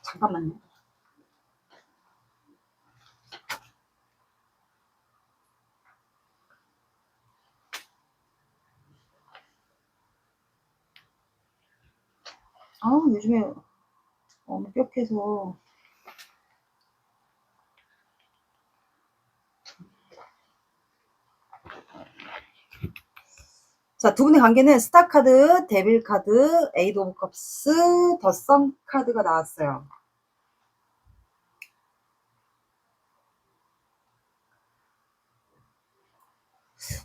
잠깐만요. 요즘에 엄격해서. 자, 두 분의 관계는 스타 카드, 데빌 카드, 에이드 오브 컵스, 더 선 카드가 나왔어요.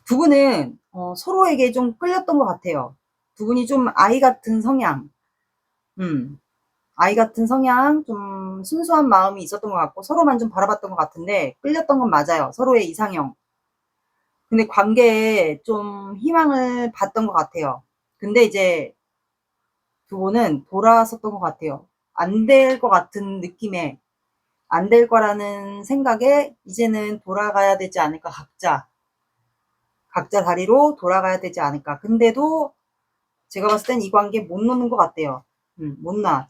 두 분은 서로에게 좀 끌렸던 것 같아요. 두 분이 좀 아이 같은 성향, 아이 같은 성향, 좀 순수한 마음이 있었던 것 같고 서로만 좀 바라봤던 것 같은데 끌렸던 건 맞아요. 서로의 이상형. 근데 관계에 좀 희망을 봤던 것 같아요. 근데 이제 두 분은 돌아섰던 것 같아요. 안 될 것 같은 느낌에, 안 될 거라는 생각에 이제는 돌아가야 되지 않을까, 각자 다리로 돌아가야 되지 않을까. 근데도 제가 봤을 땐 이 관계 못 놓는 것 같아요.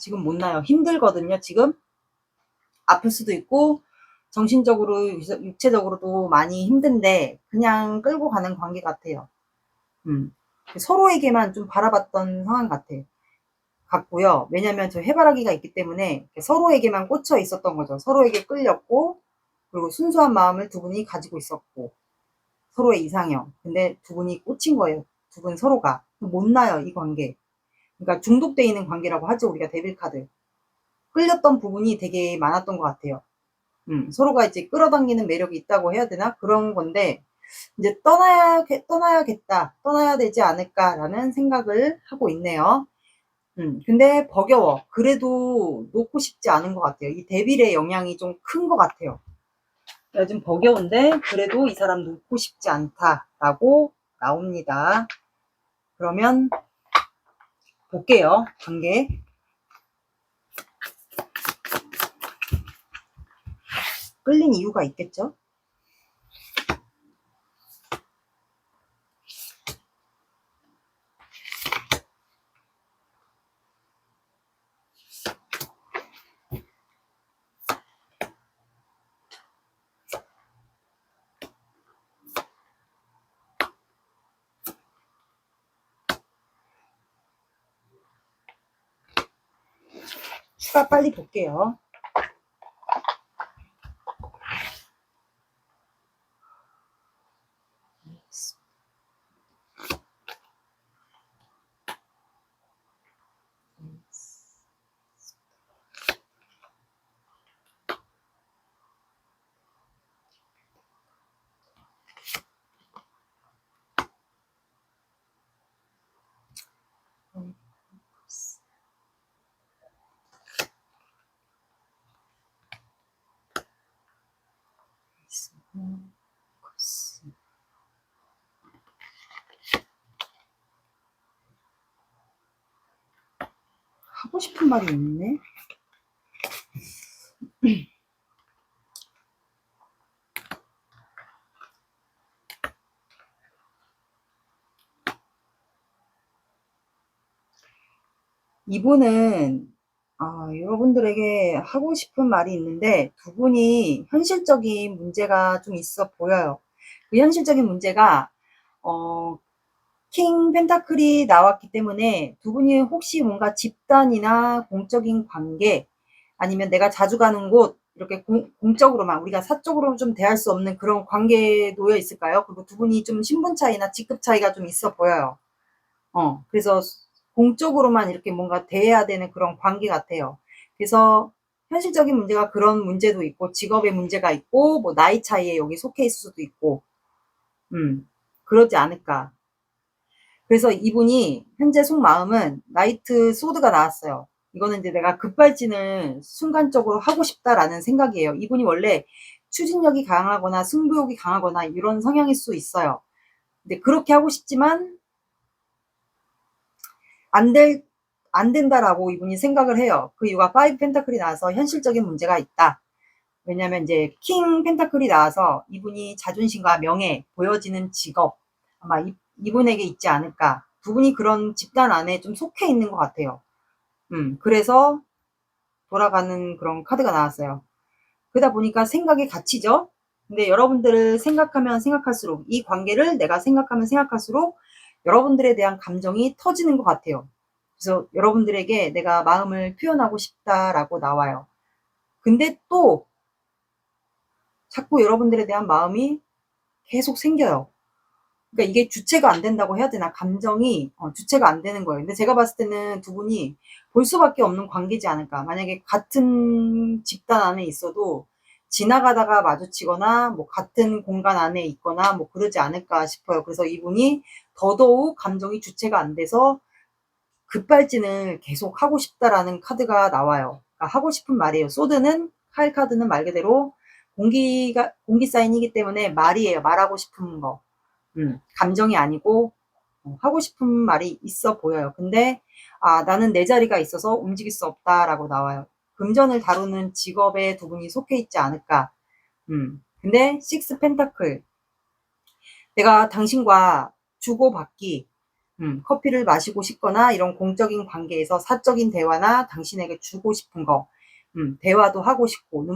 지금 못 나요. 힘들거든요, 지금. 아플 수도 있고, 정신적으로, 육체적으로도 많이 힘든데, 그냥 끌고 가는 관계 같아요. 서로에게만 좀 바라봤던 상황 같고요. 왜냐면 저 해바라기가 있기 때문에 서로에게만 꽂혀 있었던 거죠. 서로에게 끌렸고, 그리고 순수한 마음을 두 분이 가지고 있었고, 서로의 이상형. 근데 두 분이 꽂힌 거예요. 두 분 서로가. 못 나요, 이 관계. 그러니까 중독돼 있는 관계라고 하죠, 우리가 데빌 카드. 끌렸던 부분이 되게 많았던 것 같아요. 서로가 이제 끌어당기는 매력이 있다고 해야 되나? 그런 건데, 이제 떠나야겠다, 떠나야 되지 않을까라는 생각을 하고 있네요. 근데 버겨워. 그래도 놓고 싶지 않은 것 같아요. 이 데빌의 영향이 좀 큰 것 같아요. 요즘 버겨운데, 그래도 이 사람 놓고 싶지 않다라고 나옵니다. 그러면 볼게요, 관계. 끌린 이유가 있겠죠? 추가 빨리 볼게요. 하고 싶은 말이 있네. 이분은 여러분들에게 하고 싶은 말이 있는데 두 분이 현실적인 문제가 좀 있어 보여요. 그 현실적인 문제가 킹 펜타클이 나왔기 때문에 두 분이 혹시 뭔가 집단이나 공적인 관계 아니면 내가 자주 가는 곳 이렇게 공적으로만 우리가 사적으로 좀 대할 수 없는 그런 관계에 놓여 있을까요? 그리고 두 분이 좀 신분 차이나 직급 차이가 좀 있어 보여요. 그래서 공적으로만 이렇게 뭔가 대해야 되는 그런 관계 같아요. 그래서 현실적인 문제가 그런 문제도 있고 직업의 문제가 있고 뭐 나이 차이에 여기 속해 있을 수도 있고 그러지 않을까. 그래서 이분이 현재 속마음은 나이트 소드가 나왔어요. 이거는 이제 내가 급발진을 순간적으로 하고 싶다라는 생각이에요. 이분이 원래 추진력이 강하거나 승부욕이 강하거나 이런 성향일 수 있어요. 근데 그렇게 하고 싶지만 안 된다라고 이분이 생각을 해요. 그 이유가 5 펜타클이 나와서 현실적인 문제가 있다. 왜냐면 이제 킹 펜타클이 나와서 이분이 자존심과 명예, 보여지는 직업 아마 이분에게 있지 않을까. 두 분이 그런 집단 안에 좀 속해 있는 것 같아요. 그래서 돌아가는 그런 카드가 나왔어요. 그러다 보니까 생각이 갇히죠. 근데 여러분들을 생각하면 생각할수록 이 관계를 내가 생각하면 생각할수록 여러분들에 대한 감정이 터지는 것 같아요. 그래서 여러분들에게 내가 마음을 표현하고 싶다라고 나와요. 근데 또 자꾸 여러분들에 대한 마음이 계속 생겨요. 그러니까 이게 주체가 안 된다고 해야 되나? 감정이 주체가 안 되는 거예요. 근데 제가 봤을 때는 두 분이 볼 수밖에 없는 관계지 않을까. 만약에 같은 집단 안에 있어도 지나가다가 마주치거나 뭐 같은 공간 안에 있거나 뭐 그러지 않을까 싶어요. 그래서 이분이 더더욱 감정이 주체가 안 돼서 급발진을 계속 하고 싶다라는 카드가 나와요. 그러니까 하고 싶은 말이에요. 소드는 칼 카드는 말 그대로 공기 사인이기 때문에 말이에요. 말하고 싶은 거. 감정이 아니고 하고 싶은 말이 있어 보여요. 근데 나는 내 자리가 있어서 움직일 수 없다라고 나와요. 금전을 다루는 직업에 두 분이 속해 있지 않을까. 근데 6 펜타클 내가 당신과 주고받기 커피를 마시고 싶거나 이런 공적인 관계에서 사적인 대화나 당신에게 주고 싶은 거 대화도 하고 싶고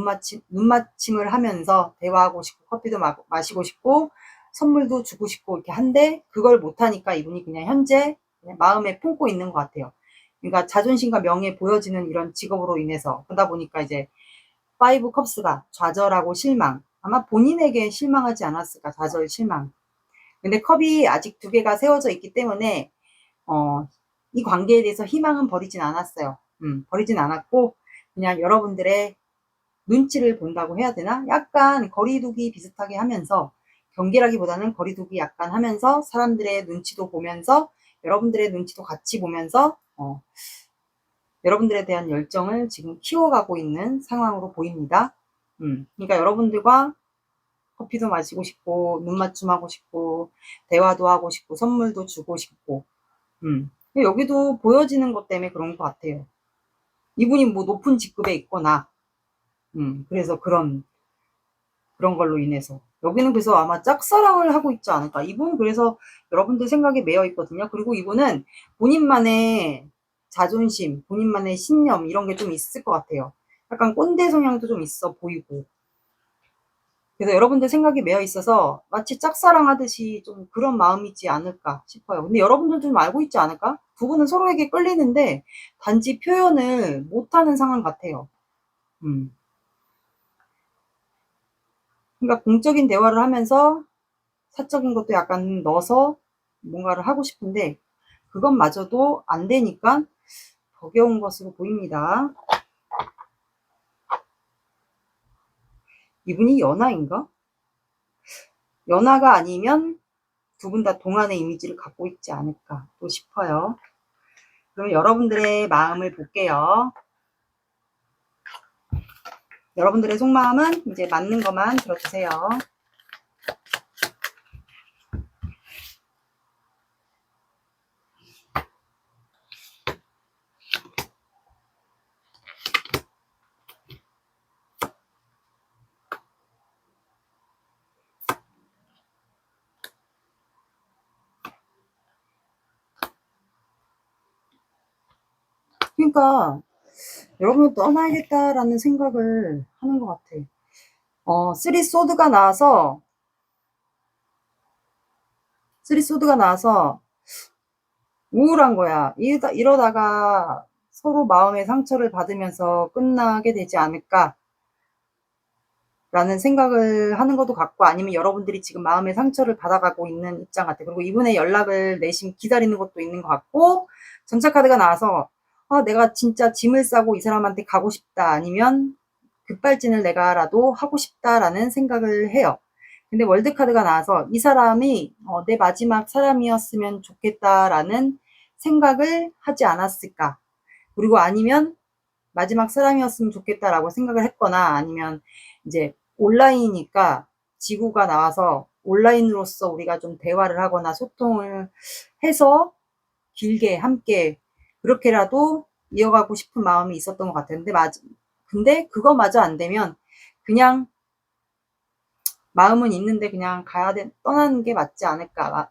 눈맞춤을 하면서 대화하고 싶고 커피도 마시고 싶고 선물도 주고 싶고 이렇게 한데 그걸 못하니까 이분이 그냥 현재 그냥 마음에 품고 있는 것 같아요. 그러니까 자존심과 명예 보여지는 이런 직업으로 인해서 그러다 보니까 이제 5 컵스가 좌절하고 실망 아마 본인에게 실망하지 않았을까 좌절 실망 근데 컵이 아직 2개가 세워져 있기 때문에 이 관계에 대해서 희망은 버리진 않았어요. 버리진 않았고 그냥 여러분들의 눈치를 본다고 해야 되나? 약간 거리두기 비슷하게 하면서 경계라기보다는 거리두기 약간 하면서 사람들의 눈치도 보면서 여러분들의 눈치도 같이 보면서 여러분들에 대한 열정을 지금 키워가고 있는 상황으로 보입니다. 그러니까 여러분들과 커피도 마시고 싶고 눈맞춤하고 싶고 대화도 하고 싶고 선물도 주고 싶고 여기도 보여지는 것 때문에 그런 것 같아요. 이분이 뭐 높은 직급에 있거나 그래서 그런 걸로 인해서 여기는 그래서 아마 짝사랑을 하고 있지 않을까. 이분 그래서 여러분들 생각에 매여 있거든요. 그리고 이분은 본인만의 자존심, 본인만의 신념 이런 게 좀 있을 것 같아요. 약간 꼰대 성향도 좀 있어 보이고 그래서 여러분들 생각이 매여 있어서 마치 짝사랑하듯이 좀 그런 마음이지 않을까 싶어요. 근데 여러분들도 좀 알고 있지 않을까? 두 분은 서로에게 끌리는데 단지 표현을 못하는 상황 같아요. 그러니까 공적인 대화를 하면서 사적인 것도 약간 넣어서 뭔가를 하고 싶은데 그것마저도 안 되니까 버거운 것으로 보입니다. 이분이 연하인가? 연하가 아니면 두 분 다 동안의 이미지를 갖고 있지 않을까 또 싶어요. 그럼 여러분들의 마음을 볼게요. 여러분들의 속마음은 이제 맞는 것만 들어주세요. 그러니까 여러분은 떠나야겠다라는 생각을 하는 것 같아. 쓰리 소드가 나와서 우울한 거야. 이러다가 서로 마음의 상처를 받으면서 끝나게 되지 않을까 라는 생각을 하는 것도 같고, 아니면 여러분들이 지금 마음의 상처를 받아가고 있는 입장 같아. 그리고 이분의 연락을 내심 기다리는 것도 있는 것 같고, 전차카드가 나와서 내가 진짜 짐을 싸고 이 사람한테 가고 싶다, 아니면 급발진을 내가라도 하고 싶다라는 생각을 해요. 근데 월드카드가 나와서 이 사람이 내 마지막 사람이었으면 좋겠다라는 생각을 하지 않았을까. 그리고 아니면 마지막 사람이었으면 좋겠다라고 생각을 했거나, 아니면 이제 온라인이니까 지구가 나와서 온라인으로서 우리가 좀 대화를 하거나 소통을 해서 길게 함께 그렇게라도 이어가고 싶은 마음이 있었던 것 같았는데, 근데 그거마저 안 되면 그냥 마음은 있는데 그냥 떠나는 게 맞지 않을까,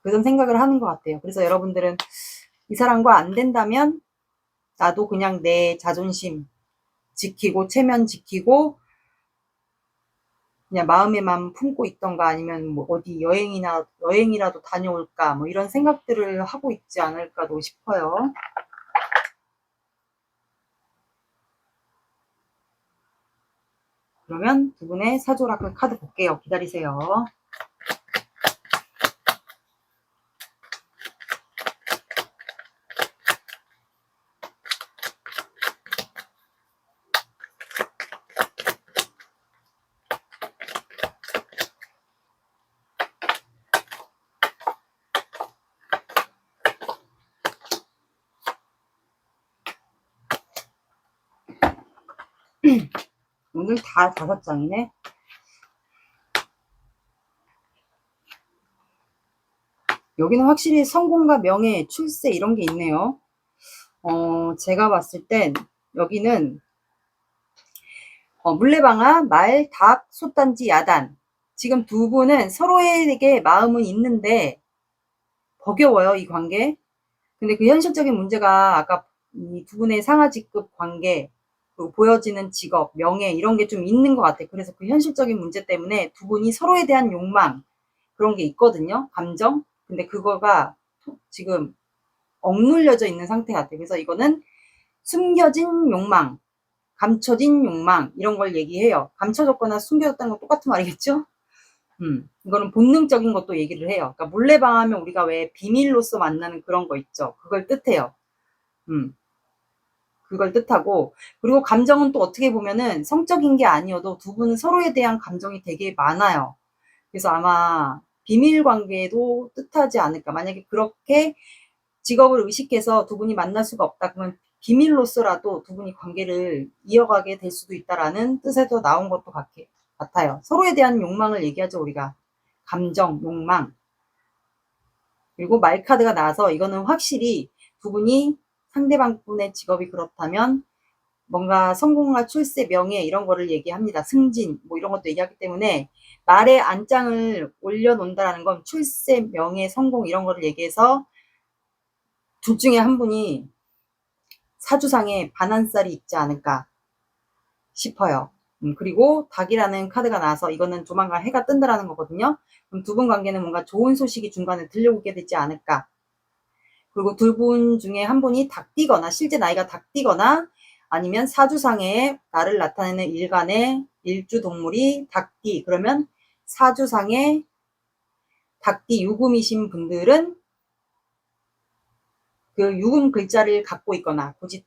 그런 생각을 하는 것 같아요. 그래서 여러분들은 이 사람과 안 된다면 나도 그냥 내 자존심 지키고 체면 지키고 그냥 마음에만 품고 있던가, 아니면 뭐 어디 여행이라도 다녀올까, 뭐 이런 생각들을 하고 있지 않을까도 싶어요. 그러면 두 분의 사조라클 카드 볼게요. 기다리세요. 오늘 다 5장이네. 여기는 확실히 성공과 명예, 출세 이런 게 있네요. 제가 봤을 땐 여기는 물레방아, 말, 닭, 솥단지, 야단. 지금 두 분은 서로에게 마음은 있는데 버겨워요, 이 관계. 근데 그 현실적인 문제가 아까 이 두 분의 상하직급 관계, 그리고 보여지는 직업, 명예 이런 게 좀 있는 것 같아요. 그래서 그 현실적인 문제 때문에 두 분이 서로에 대한 욕망 그런 게 있거든요. 감정. 근데 그거가 지금 억눌려져 있는 상태 같아요. 그래서 이거는 숨겨진 욕망, 감춰진 욕망 이런 걸 얘기해요. 감춰졌거나 숨겨졌다는 건 똑같은 말이겠죠? 이거는 본능적인 것도 얘기를 해요. 그러니까 물레방아하면 우리가 왜 비밀로서 만나는 그런 거 있죠. 그걸 뜻해요. 그걸 뜻하고, 그리고 감정은 또 어떻게 보면은 성적인 게 아니어도 두 분은 서로에 대한 감정이 되게 많아요. 그래서 아마 비밀 관계도 뜻하지 않을까. 만약에 그렇게 직업을 의식해서 두 분이 만날 수가 없다 그러면 비밀로서라도 두 분이 관계를 이어가게 될 수도 있다라는 뜻에서 나온 것도 같아요. 서로에 대한 욕망을 얘기하죠, 우리가. 감정, 욕망. 그리고 말 카드가 나와서 이거는 확실히 두 분이 상대방 분의 직업이 그렇다면 뭔가 성공과 출세, 명예 이런 거를 얘기합니다. 승진 뭐 이런 것도 얘기하기 때문에 말에 안장을 올려놓는다는 건 출세, 명예, 성공 이런 거를 얘기해서 둘 중에 한 분이 사주상에 반한 쌀이 있지 않을까 싶어요. 그리고 닭이라는 카드가 나와서 이거는 조만간 해가 뜬다라는 거거든요. 그럼 두 분 관계는 뭔가 좋은 소식이 중간에 들려오게 되지 않을까. 그리고 두 분 중에 한 분이 닭띠거나 실제 나이가 닭띠거나 아니면 사주상에 나를 나타내는 일간의 일주 동물이 닭띠. 그러면 사주상에 닭띠 유금이신 분들은 그 유금 글자를 갖고 있거나 굳이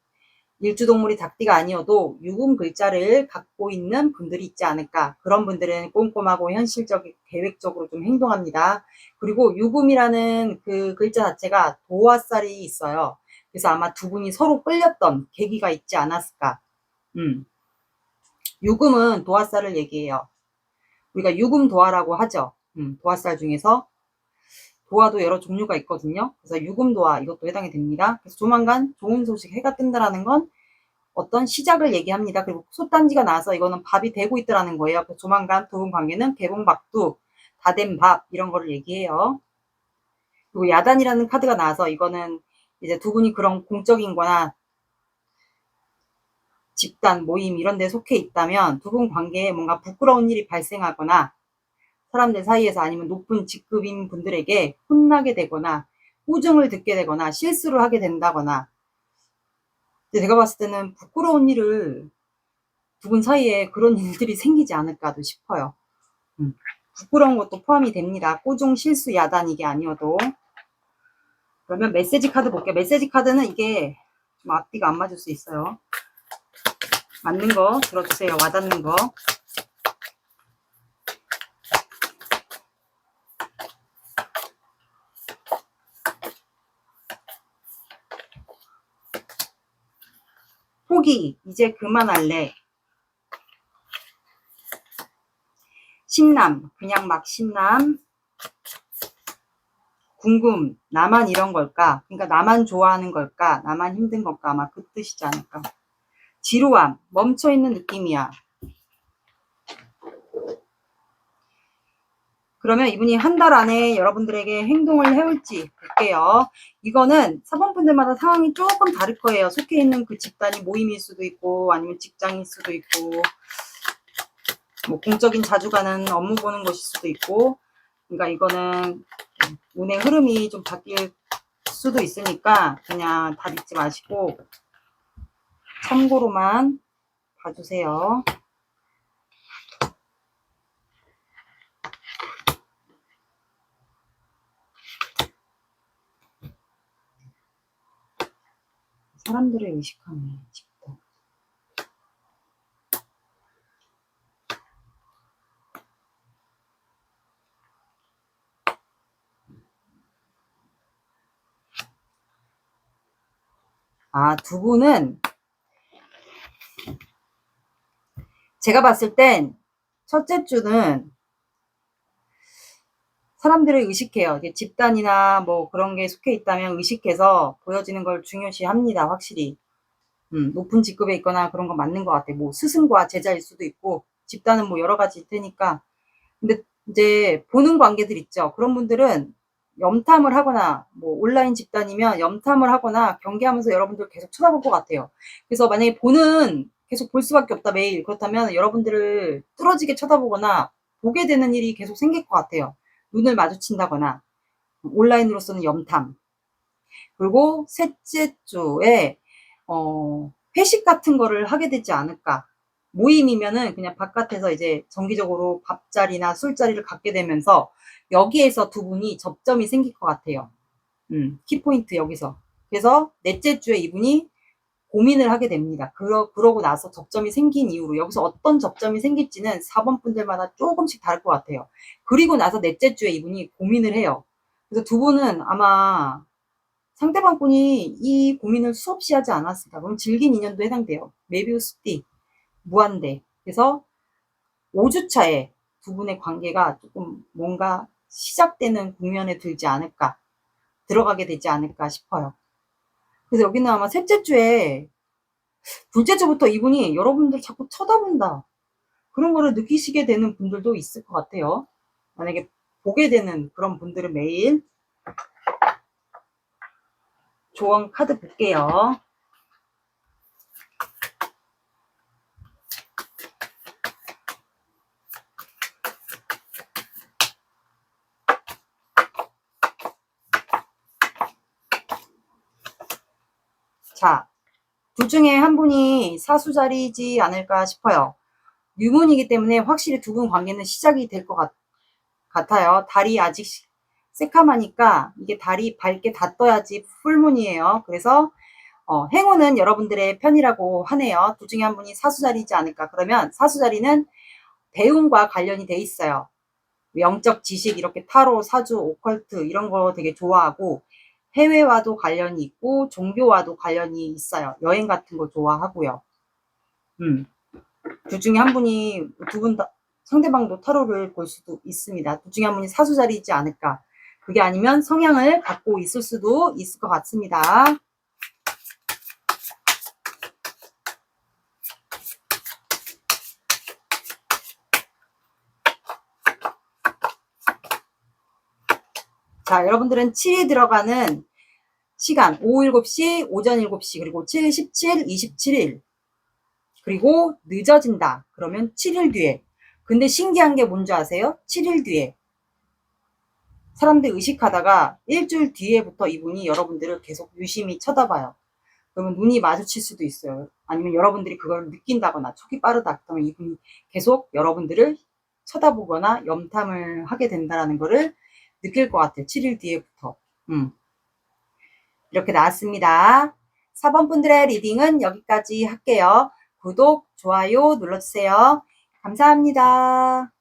일주동물이 닭띠가 아니어도 유금 글자를 갖고 있는 분들이 있지 않을까. 그런 분들은 꼼꼼하고 현실적이고 계획적으로 좀 행동합니다. 그리고 유금이라는 그 글자 자체가 도화살이 있어요. 그래서 아마 두 분이 서로 끌렸던 계기가 있지 않았을까. 유금은 도화살을 얘기해요. 우리가 유금도화라고 하죠. 도화살 중에서 도화도 여러 종류가 있거든요. 그래서 유금도화 이것도 해당이 됩니다. 그래서 조만간 좋은 소식 해가 뜬다라는 건 어떤 시작을 얘기합니다. 그리고 솥단지가 나와서 이거는 밥이 되고 있다라는 거예요. 그래서 조만간 두 분 관계는 개봉박두, 다 된 밥 이런 거를 얘기해요. 그리고 야단이라는 카드가 나와서 이거는 이제 두 분이 그런 공적인 거나 집단, 모임 이런 데 속해 있다면 두 분 관계에 뭔가 부끄러운 일이 발생하거나 사람들 사이에서 아니면 높은 직급인 분들에게 혼나게 되거나 호중을 듣게 되거나 실수를 하게 된다거나 제가 봤을 때는 부끄러운 일을 두 분 사이에 그런 일들이 생기지 않을까도 싶어요. 부끄러운 것도 포함이 됩니다. 꼬중 실수 야단 이게 아니어도. 그러면 메시지 카드 볼게요. 메시지 카드는 이게 좀 앞뒤가 안 맞을 수 있어요. 맞는 거 들어주세요. 와닿는 거. 포기 이제 그만할래. 신남 그냥 막 신남. 궁금 나만 이런 걸까? 그러니까 나만 좋아하는 걸까? 나만 힘든 걸까? 아마 그 뜻이지 않을까. 지루함 멈춰있는 느낌이야. 그러면 이분이 한 달 안에 여러분들에게 행동을 해올지 볼게요. 이거는 사범분들마다 상황이 조금 다를 거예요. 속해 있는 그 집단이 모임일 수도 있고 아니면 직장일 수도 있고 뭐 공적인 자주 가는 업무 보는 곳일 수도 있고 그러니까 이거는 운의 흐름이 좀 바뀔 수도 있으니까 그냥 다 믿지 마시고 참고로만 봐주세요. 사람들을 의식하네. 집단. 두 분은 제가 봤을 땐 첫째 주는 사람들을 의식해요. 집단이나 뭐 그런 게 속해 있다면 의식해서 보여지는 걸 중요시합니다. 확실히. 높은 직급에 있거나 그런 거 맞는 것 같아요. 뭐 스승과 제자일 수도 있고 집단은 뭐 여러 가지일 테니까. 근데 이제 보는 관계들 있죠. 그런 분들은 염탐을 하거나 뭐 온라인 집단이면 염탐을 하거나 경계하면서 여러분들 계속 쳐다볼 것 같아요. 그래서 만약에 계속 볼 수밖에 없다 매일 그렇다면 여러분들을 뚫어지게 쳐다보거나 보게 되는 일이 계속 생길 것 같아요. 눈을 마주친다거나 온라인으로서는 염탐. 그리고 셋째 주에 회식 같은 거를 하게 되지 않을까. 모임이면은 그냥 바깥에서 이제 정기적으로 밥자리나 술자리를 갖게 되면서 여기에서 두 분이 접점이 생길 것 같아요. 키포인트 여기서. 그래서 넷째 주에 이분이 고민을 하게 됩니다. 그러고 나서 접점이 생긴 이후로 여기서 어떤 접점이 생길지는 4번 분들마다 조금씩 다를 것 같아요. 그리고 나서 넷째 주에 이분이 고민을 해요. 그래서 두 분은 아마 상대방 분이 이 고민을 수없이 하지 않았을까. 그럼 질긴 인연도 해당돼요. 메비우스 띠, 무한대. 그래서 5주차에 두 분의 관계가 조금 뭔가 시작되는 국면에 들지 않을까. 들어가게 되지 않을까 싶어요. 그래서 여기는 아마 셋째 주에 둘째 주부터 이분이 여러분들 자꾸 쳐다본다. 그런 거를 느끼시게 되는 분들도 있을 것 같아요. 만약에 보게 되는 그런 분들은 매일 조언 카드 볼게요. 자, 둘 중에 한 분이 사수자리지 않을까 싶어요. 유문이기 때문에 확실히 두 분 관계는 시작이 될 것 같아요. 달이 아직 새카마니까 이게 달이 밝게 다 떠야지 풀문이에요. 그래서 행운은 여러분들의 편이라고 하네요. 둘 중에 한 분이 사수자리지 않을까. 그러면 사수자리는 배움과 관련이 돼 있어요. 영적 지식, 이렇게 타로, 사주, 오컬트 이런 거 되게 좋아하고, 해외와도 관련이 있고 종교와도 관련이 있어요. 여행 같은 거 좋아하고요. 둘 중에 한 분이, 두 분 다 상대방도 타로를 볼 수도 있습니다. 둘 중에 한 분이 사수자리지 않을까. 그게 아니면 성향을 갖고 있을 수도 있을 것 같습니다. 자, 여러분들은 7에 들어가는 시간, 오후 7시, 오전 7시, 그리고 7, 17, 27일. 그리고 늦어진다. 그러면 7일 뒤에. 근데 신기한 게 뭔지 아세요? 7일 뒤에. 사람들 의식하다가 일주일 뒤에부터 이분이 여러분들을 계속 유심히 쳐다봐요. 그러면 눈이 마주칠 수도 있어요. 아니면 여러분들이 그걸 느낀다거나 촉이 빠르다. 그러면 이분이 계속 여러분들을 쳐다보거나 염탐을 하게 된다는 거를 느낄 것 같아요. 7일 뒤에부터. 이렇게 나왔습니다. 4번 분들의 리딩은 여기까지 할게요. 구독, 좋아요 눌러주세요. 감사합니다.